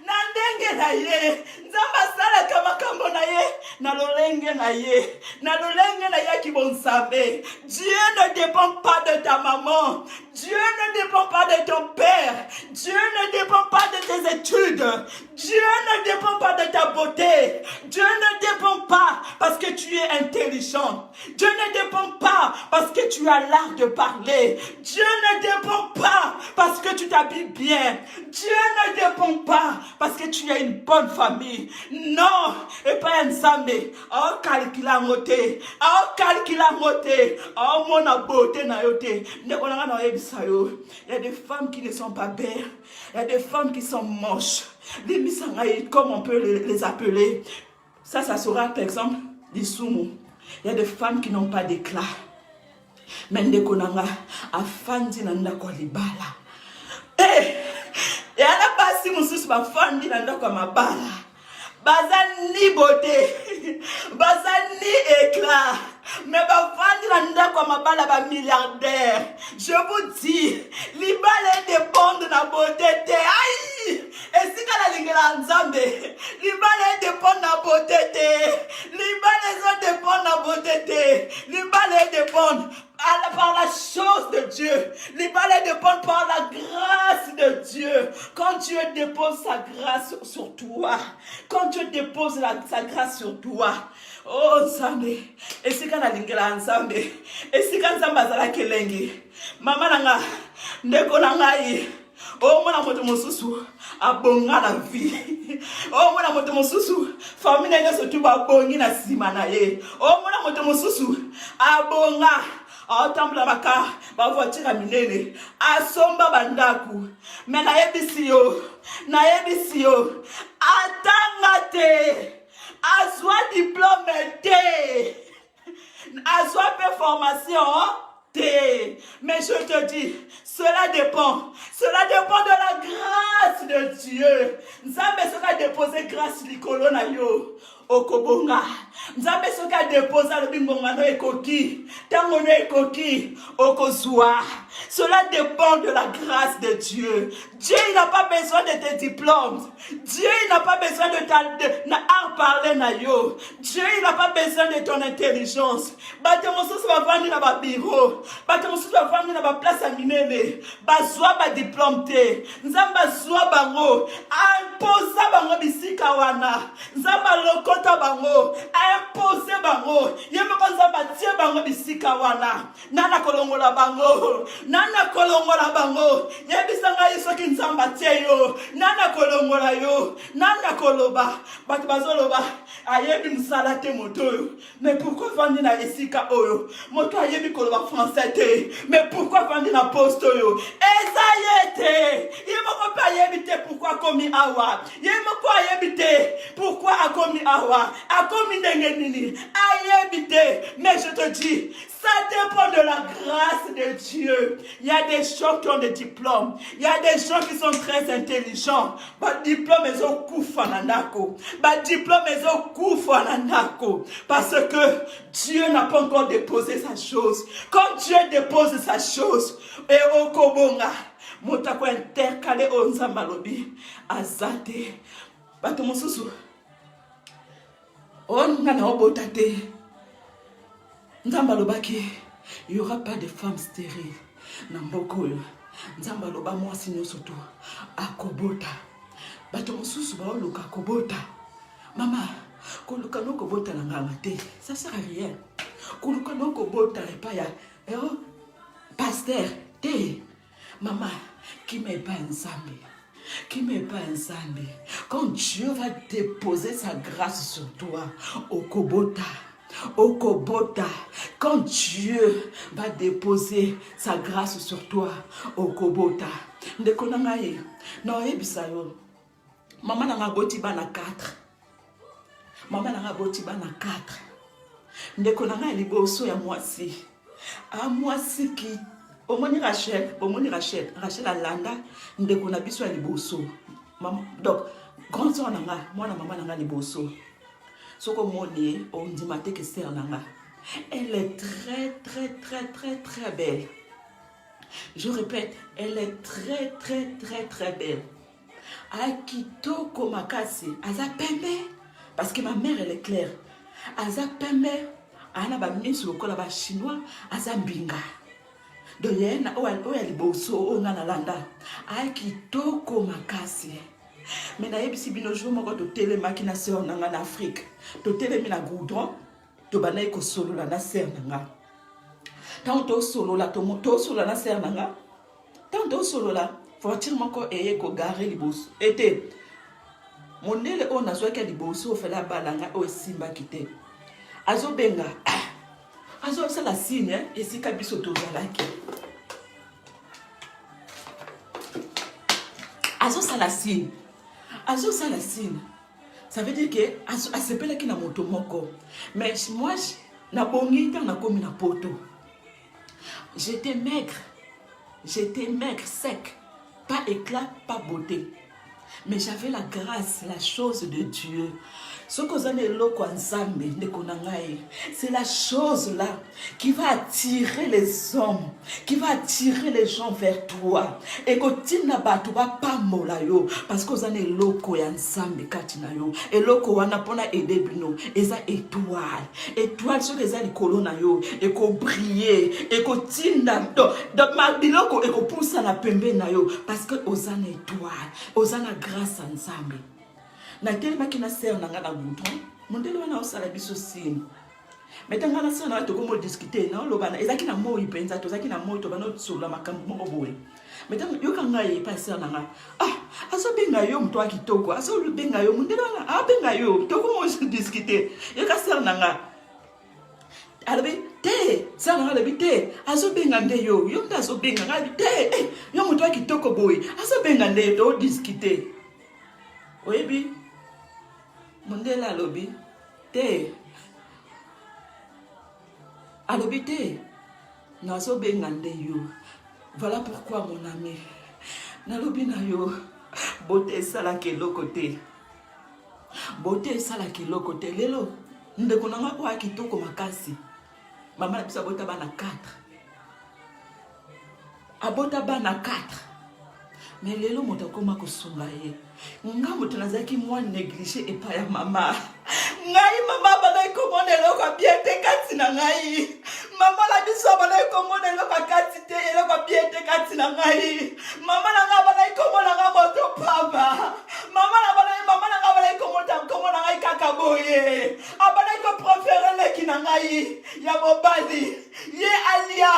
na ndenge na ye, Nzamba sala ka makambo na ye, na lolenge na ye, na lolenge na ye ki bonsabe. Dieu ne dépend pas de ta maman, Dieu ne dépend pas de ton père, Dieu ne dépend pas de tes études, Dieu ne dépend pas de ta beauté, Dieu ne dépend pas parce que tu es intelligent, Dieu ne dépend pas parce que tu as l'art de parler, Dieu ne dépend pas parce que tu t'habilles bien, Dieu ne dépend pas parce que tu as une bonne famille. Non, et pas un samé. Oh, calcula moté. Oh, calcula moté. Oh, mon beauté na yoté. Il y a des femmes qui ne sont pas belles. Il y a des femmes qui sont moches. Les misangaïs, comme on peut les appeler. Ça sera par exemple des soumous. Il y a des femmes qui n'ont pas d'éclat. Mais ne konanga afandi nanda kwa libala. Eh, et à la base si mususu bafandi nanda kwa mabala. Baza ni beauté, baza ni éclat, mais bafandi nanda kwa mabala ba milliardaire. Je vous dis, libala dépend de la beauté. Aïe, et si quand la lingela Nzambe, libala dépend de la beauté. Libala dépend de la beauté. Libala dépend par la chose de Dieu. Les balais dépendent par la grâce de Dieu. Quand Dieu dépose sa grâce sur toi, quand Dieu dépose sa grâce sur toi, oh Nzambe, et si quand la lingela Nzambe, et si quand Nzambe azala kelengi, mama nanga, ndeko nanga yi, oh mwana moto mosusu, abonga la vie. Oh mwana moto mosusu, famille nanga sotu ba bongi na sima na ye. Oh mwana moto mosusu, abonga. Atambla baka ba voiture a minene asomba bandaku mais na yebisi yo atanga te azwa diplôme te azwa formation te, mais je te dis cela dépend de la grâce de Dieu. Nzambe sera déposé grâce likolo na yo. okobonga. Nzambe soki adepose alobi ngongano ekoki, tango no ekoki, okozwa. Cela dépend de la grâce de Dieu. Dieu, il n'a pas besoin de tes diplômes. Dieu, il n'a pas besoin de ta parler na yo. Dieu, il n'a pas besoin de ton intelligence. Bate mosusu bavandi na ba bureau, bate mosusu bavandi na ba place à minene, bazwa ba diplôme te. Nzamba zwa bango, imposa bango bisika wana. Nzamba lokota bango, imposer bango. Yemoko nzamba tie bango bisika wana. Nana kolongola bango, nana kolongola bango. Yebisanga yisoki nzamba tie yo, nana kolongola yo, nana koloba. Batu bazoloba, ayebi msala te moto yo. Mais pourquoi vandi na esika oyo? Moto ayebi koloba français te. Mais pourquoi vandi na poste yo? Ezayete. Yemoko pa ayebi te pourquoi komi awa. Yemoko ayebi te pourquoi akomi awa. Akomi ndenge nini. Ayebi te. Mais je te dis, ça dépend de la grâce de Dieu. Il y a des gens qui ont des diplômes. Il y a des gens qui sont très intelligents. Ba diplôme ils ont kufa nanako. Ba diplôme ils ont kufa nanako. Parce que Dieu n'a pas encore déposé sa chose. Quand Dieu dépose sa chose, et okobonga, motako intercalé onzamba lobi, azate. Bato mosusu. On ngana obotate. Nzamba lobaki, il n'y aura pas de femmes stériles. Namboko yo. Nzamba loba mwasi nyoso tu akobota. Bato mosusu ba oluka kobota. Mama, koluka no kobota na nganga te. Ça sert à rien. Koluka no kobota et pas ya. Pasteur, te. Mama, qui m'est pas ensemble. Qui m'est pas ensemble. Quand Dieu va déposer sa grâce sur toi, okobota. Okobota, quand Dieu va déposer sa grâce sur toi, Okobota. Ndekonangaye, non ebisayo. Maman n'a boti bana 4. Maman n'a boti bana 4. Ndekonangaye liboso ya mwasi. A mwasi ki omoni Rachel, Rachel alanda ndekona biso ya liboso. Donc grand soeur nanga, moi na maman nanga liboso. Soko moni on dit maté que c'est nanga. Elle est très belle. Je répète, elle est très belle. Akitoko makasi, aza pembe parce que ma mère elle est claire. Aza pembe, ana ba miso lokola ba chinois, aza mbinga. Donc yena oya liboso o ngana landa. Akitoko makasi. Mais naïe si bino jour moko to télémaki na sœur nanga en Afrique. To télémi na goudron, to banaï ko solo la na sœur nanga. Tant to solo la to moto solo na sœur nanga. Tant to solo la voiture moko eye ko garer libos. Été mondele on a zoa ke liboso fait la balanga o simba kité. Azo benga. Azo ça la signe et si kabiso to zalaki. Azo ça la signe. Azo Salasine, ça veut dire que asepela ki na moto moko. Mais moi na bongi ta na komi na poto. J'étais maigre, sec, pas éclat, pas beauté. Mais j'avais la grâce, la chose de Dieu. Ce que vous avez c'est la chose là qui va attirer les hommes, qui va attirer les gens vers toi. Et que tu n'as pas mola yo parce que vous avez loko ya nsambe katina yo. Et loko wana pona aider bino. Eza étoile sur les ali kolona yo. Et ko briller. Et ko tinda donc ma biloko et ko poussa na pembe na yo parce que ozana étoile, ozana grâce ensemble. Na telema kina sœur nanga na goudron mondele wana osala biso sim mais tanga na sœur na to komo discuter na lobana ezaki na moi penza to zaki na moi to bana tsula makambo moko boye mais tanga yo kanga ye pa sœur nanga aso benga yo mto akitoko aso benga yo mondele wana benga yo to komo discuter yo ka sœur nanga alabe te sœur nanga alabe te aso benga nde yo mto aso benga alabe te yo mto akitoko boye aso benga nde to discuter oyebi mondela alobi te nazo benga nde yo. Voilà pourquoi mon ami nalobi na yo bote sala ke lokote Beauté esala kiloko te lelo. Ndeko nanga kwa kitoko makasi. Mama na biso abota bana 4. Abota bana 4. Mais lelo moto akoma kosunga ye. Nga moto nazaki mwa négligé epa ya mama. Ngai mama bana ikomona eloko bien te kati na ngai. Mama la biso bana ikomona eloko kati te eloko bien te kati na ngai. Mama na nga bana ikomona nga moto papa. Mama na nga bana ikomona ngai kaka boye. Abana iko préférer leki na ngai ya mobali. Ye alia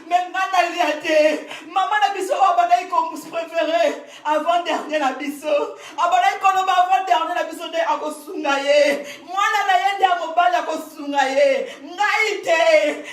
mengana lia te. Mama na biso bana iko préférer avant dernier na biso. Abana iko no avant dernier na biso de akosunga ye. Mwana na ye ndia mobali akosunga ye. Ngai te.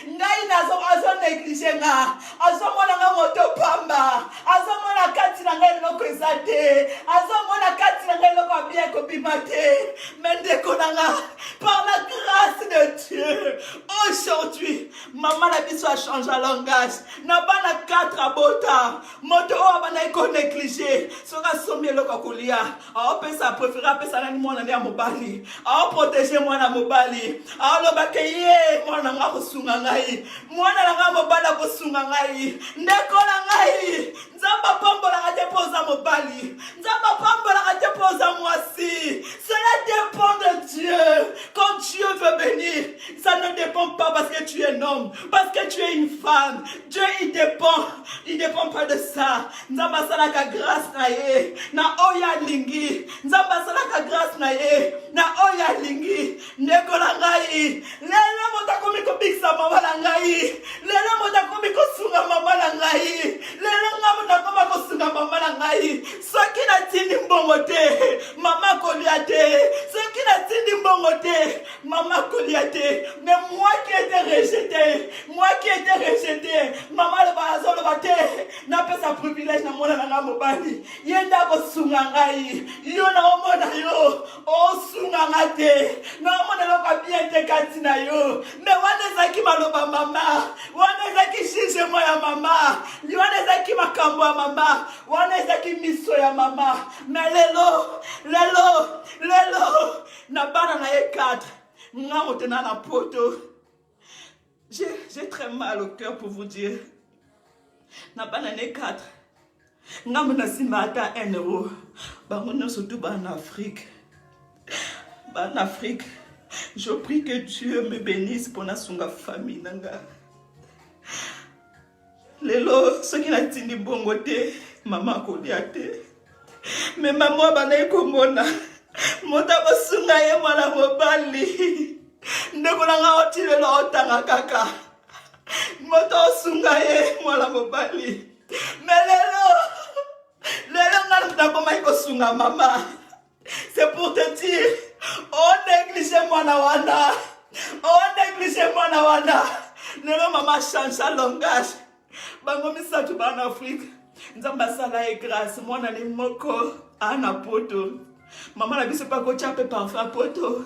Ngai nazo azo négligé nga. Azo mona nga moto pamba. Azo mona kati na ngai loko ezate. Azo mona kati na ngai loko bien kobima te. Mendeko nanga par la grâce de Dieu. Aujourd'hui, maman la biso a changé le langage. Na bana 4 abota. Moto o abana iko négligé. Soka somie loko kolia. A pesa préféré pesa nani mwana ndia mobali. A protéger mwana mobali. A loba ke ye mwana nga kosunga ngai. Mwana nga mobali kosunga ngai. Ndeko na ngai. Nzamba pambola ka te poza mobali. Nzamba pambola ka te poza mwasi. Cela dépend de Dieu. Quand Dieu veut bénir, ça ne dépend pas parce que tu es un homme, parce que tu es une femme. Dieu il dépend pas de ça. Nzamba salaka grâce na ye. Na oya lingi. Nzamba salaka grâce na ye. Na oya lingi. Ndeko na ngai. Lelo motakomi ko biksa mama na ngai. Lelo motakomi ko sunga mama na ngai. Lelo motakomi ko sunga mama na ngai. Soki na tindi mbongo te, mama kolia te. Soki na tindi mbongo te, mama kolia te. Mais moi qui étais rejeté, maman le bazo le bate, n'a pas sa privilège na mona na mobali. Yenda ko sunga ngai. Yo na omona yo, o sunga ngate. Na omona lo ka bien te katina yo. Mais wana zaki maloba mama, wana zaki shije mo ya mama, wana zaki makambo ya mama, wana zaki miso ya mama. Mais lelo na bana na ye 4. Nga motena na poto. J'ai très mal au cœur pour vous dire. Na banane 4. Nga mona simata 1 euro. Bangono surtout en Afrique. En Afrique. Je prie que Dieu me bénisse pour na sunga famille nanga. Lelo soki na tindi bongo te, mama kolia te. Mais maman bana komona. Mota basunga ye mwana mobali. Ndeko nanga otile lo otanga kaka. Mota osunga ye mwana mobali. Mais lelo nga ndakoma iko sunga mama. C'est pour te dire, on néglige mwana wana. Lelo mama change sa langage. Bango misatu ba en Afrique. Nzamba sala e grâce mwana ni moko ana poto. Maman na biso pa ko chape parfum poto.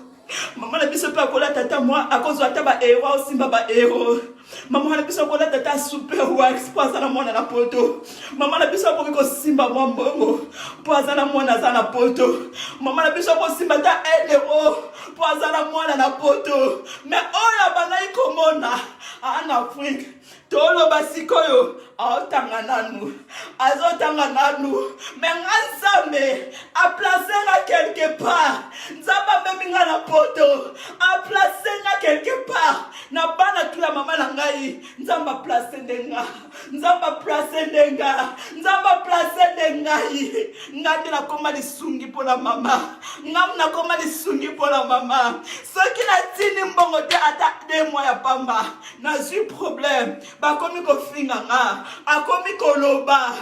Maman na biso pa ko la tata moi à cause de ba héros aussi ba héros. Maman na biso ko la tata super wax poza na mwana na poto. Maman na biso ko simba mwa mbongo poza na mwana za na poto. Maman na biso ko simba ta héros poza na mwana na poto. Mais oya bana ikomona en Afrique. Tolo basikoyo aotanga nanu azotanga nanu mais nzambe a placé nga quelque part. Nzamba même nga na poto a placé nga quelque part na bana tu ya mama na ngai. Nzamba placé ndenga, nzamba placé ndenga, nzamba placé ndengai. Ngati na koma lisungi pona mama, ngam na koma lisungi pona mama. Soki na tini mbongo te ata 2 mois ya pamba na zu problème. Bakomi ko finga nga, akomi koloba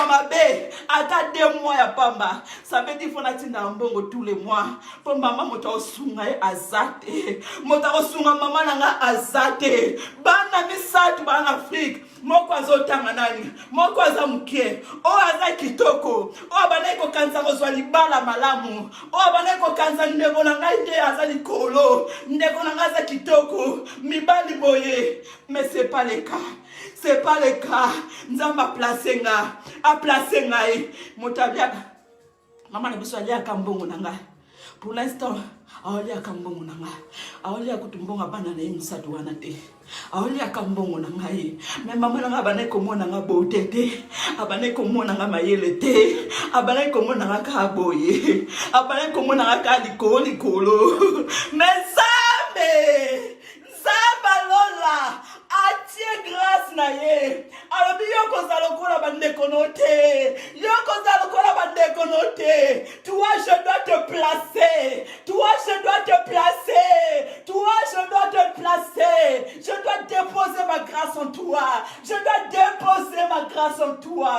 mabe ata 2 mois ya pamba. Ça veut dire faut na tinda mbongo tous les mois. Pour maman moto osunga e azate, moto osunga mama nanga azate. Bana misatu ba en Afrique. Moko azotanga nani, moko azamukie, o aza kitoko, o abana ko kanza kozwa libala malamu, o abana ko kanza ndeko na ngai te aza likolo, ndeko na ngai aza kitoko, mibali boye. Mais c'est pas le cas. C'est pas le cas. Nzamba placé nga, a placé nga e motabia. Mama na biso alia kambongo nanga. Pour l'instant, aoli akambongo nanga. Aoli akutumbonga bana na imsatu wanate. Aoli akambongo nanga ye. Mais maman nanga abane komo nanga botete. Abane komo nanga mayelete. Abane komo nanga kaboye. Abane komo nanga kalikoli kolo. Mais Nzambe! Nzamba lola! Atie grâce na ye. Alobi yoko zalokola bande konote. Yoko zalokola bande konote. Toi, je dois te placer. Toi, je dois te placer. Toi, je dois te placer. Je dois déposer ma grâce en toi. Je dois déposer ma grâce en toi.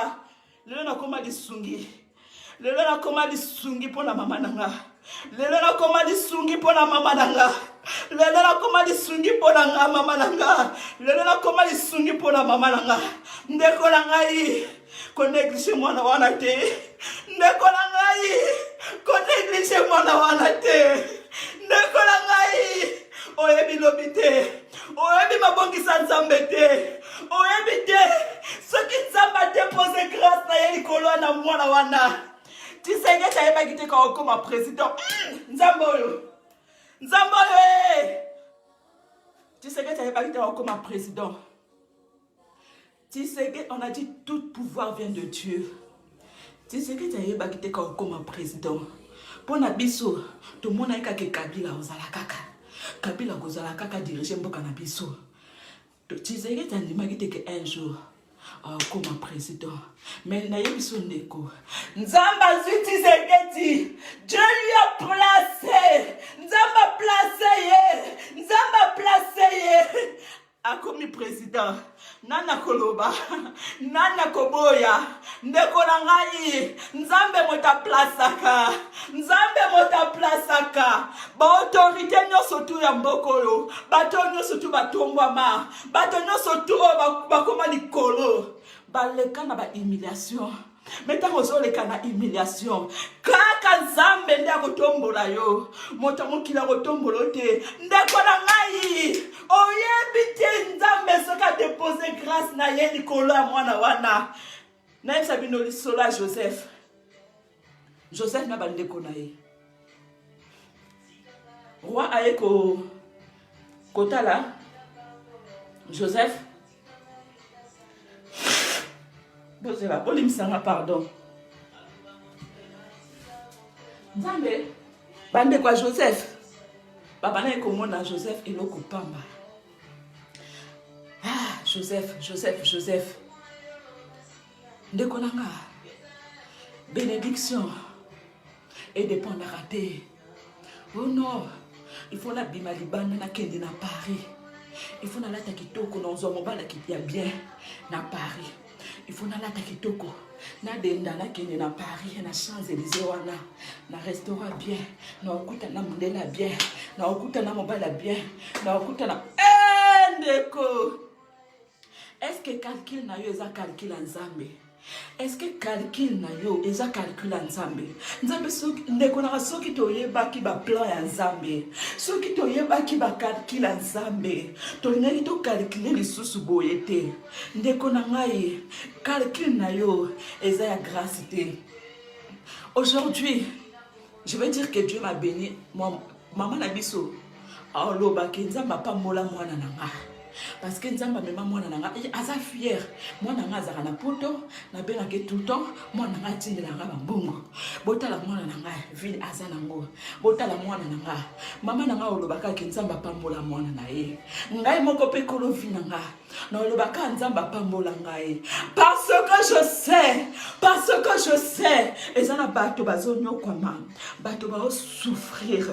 Lelo na koma disungi. Lelo na koma disungi pona mama nanga. Lelo na koma disungi pona mama nanga. Lelo na koma disungi pona nga mama nanga. Lelo na koma disungi pona mama nanga. Ndeko na ngai ko néglige mwana wana te. Ndeko na ngai ko néglige mwana wana te. Ndeko na ngai oyebi lobi te. Oyebi mabongisa Nzambe te. Oyebi te. Soki Nzambe a déposé grâce na ye likolo na mwana wana. Tisenge tayeba kite ka okoma président. Nzambe oyo. Nzambe oyo. Tisenge tayeba kite ka okoma président. Tisenge, on a dit tout pouvoir vient de Dieu. Tisenge tayeba kite ka okoma président. Pona biso, to mona eka ke Kabila ozala kaka. Kabila kozala kaka diriger mboka na biso. Tisenge tandima kite ke un jour. Comme un président. Mais il y a son écho. Nzamba Tshisekedi, Dieu lui a placé. Nzamba placé. Nzamba placé. A comme président. Nana Koloba. Nana Koboya. Ndeko nangai. Nzambe mota plasaka. Nzambe mota plasaka. Ba autorité nyoso tu ya mbokolo. Bato nyoso tu batombama. Bato nyoso tu bakoma likolo. Ba leka na ba humiliation. Meta kozo leka na humiliation. Kaka Nzambe nda kotombola yo. Moto mokila kotombola te. Ndeko nangai. Oyebi te Nzambe soka déposer grâce na ye likolo ya mwana wana. Na yebisa bino lisolo ya Joseph. Joseph na bandeko na ye. Roi aye kotala Joseph. Bozela bolimisanga pardon. Nzambe bandeko ya Joseph. Baba na ekomona Joseph eloko pamba. Ah, Joseph. Ndeko nanga. Bénédiction. Et dépendra te. Oh non. Il faut la bima libana na kende na Paris. Il faut na lata kitoko na ozo mobala kitia bien na Paris. Il faut na lata kitoko. Na denda na kende na Paris na Champs-Élysées wana. Na restaurant bien. Na okuta na mundela bien. Na okuta na mobala bien. Na okuta na ndeko. Est-ce que calcul na yo eza calcul en Nzambe? Est-ce que calcul na yo eza calcul en Nzambe? Nzambe soki ndeko na soki to yebaki ba plan ya Nzambe. Soki to yebaki ba calcul en Nzambe. To lingi to calculer lisusu boye te. Ndeko na ngai calcul na yo eza ya grâce te. Aujourd'hui, je vais dire que Dieu m'a béni. Maman na biso. Aloba ke Nzamba pambola mwana na nga. Parce que Nzamba mema mwana na nga aza fier. Mwana nga azaka na poto na bena ke tout le temps mwana nga tindela nga bambongo. Botala mwana na nga ville aza nango. Botala mwana na nga. Mama na nga olobaka ke Nzamba pambola mwana na ye. Ngai moko pe kolo vi na nga. Na olobaka Nzamba pambola ngai. Parce que je sais ezana bato bazo nyokwama. Bato bazo souffrir.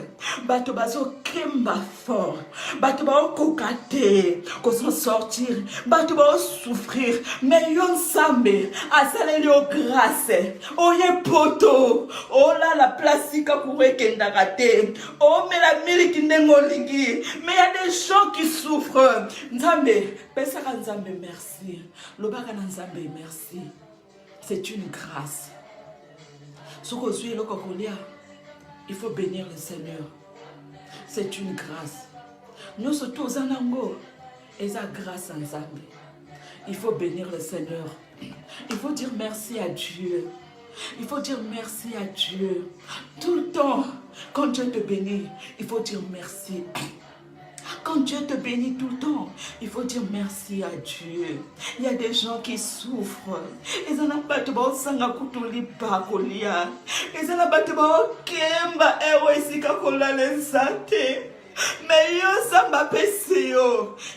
Bato bazo kemba fort. Bato bazo kokate. Qu'on s'en sortir, bato ba souffrir, mais yon sambe, asale yo grâce, oye poto, oh là la plastique pourrait kenda raté, oh mais la mille qui n'est molingi, mais il y a des gens qui souffrent, Nzambe, pesaka Nzambe merci, lobaka Nzambe merci, c'est une grâce, ce que suis le cocolia, il faut bénir le Seigneur, c'est une grâce, nous surtout aux anango. Et ça, grâce à Nzambe. Il faut bénir le Seigneur. Il faut dire merci à Dieu. Il faut dire merci à Dieu. Tout le temps, quand Dieu te bénit, il faut dire merci. Quand Dieu te bénit tout le temps, il faut dire merci à Dieu. Il y a des gens qui souffrent. Ils en ont pas de bon sang à couteau bakolia. Ils en ont pas de bon kemba eroisika kola les santé. Mais yo, ça m'a passé.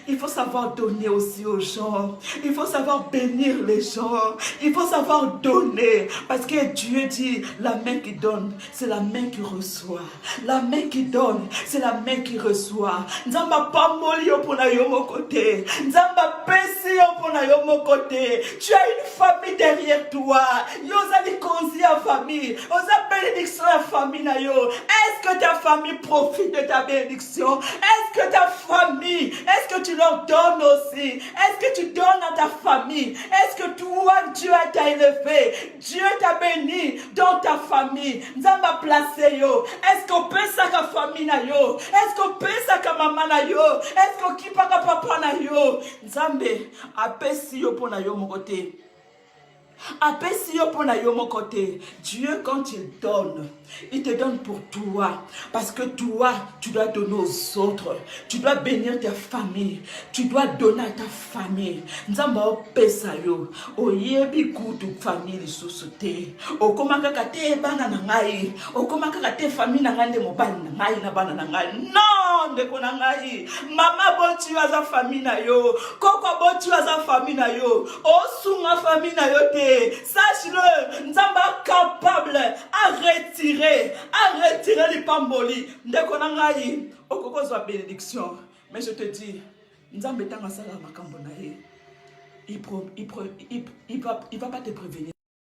Il faut savoir donner aussi aux gens. Il faut savoir bénir les gens. Il faut savoir donner. Parce que Dieu dit, la main qui donne, c'est la main qui reçoit. La main qui donne, c'est la main qui reçoit. Nzamba pamboli yo pour na yo mon côté. Nzamba pesi yo pour na yo mon côté. Tu as une famille derrière toi. Yo zali konzi en famille. Oza bénédiction en famille na yo. Est-ce que ta famille profite de ta bénédiction? Est-ce que ta famille, est-ce que tu leur donnes aussi? Est-ce que tu donnes à ta famille? Est-ce que toi, Dieu t'a élevé? Dieu t'a béni dans ta famille. Nzamba placé yo. Est-ce qu'on peut ça ka famille na yo? Est-ce qu'on peut ça ka maman na yo? Est-ce qu'on kipa ka papa na yo? Nzambe apesi yo pour na yo mon côté. Apesi yo pour na yo mon côté. Dieu quand il donne, il te donne pour toi. Parce que toi, tu dois donner aux autres. Tu dois bénir ta famille. Tu dois donner à ta famille. Nzamba opesa yo. Oyebi kutu famille sosute. Okomaka kate bana na ngai. Okomaka kate famille na ngande mobali na ngai na bana na ngai. Non, ndeko na ngai. Mama botu aza famille na yo. Koko botu aza famille na yo. Osunga famille na yo te. Sache-le, Nzamba capable à retirer les pamboli. Ndeko na ngai, okoko zwa bénédiction. Mais je te dis, Nzamba tanga sala makambo na ye. Il va pas te prévenir.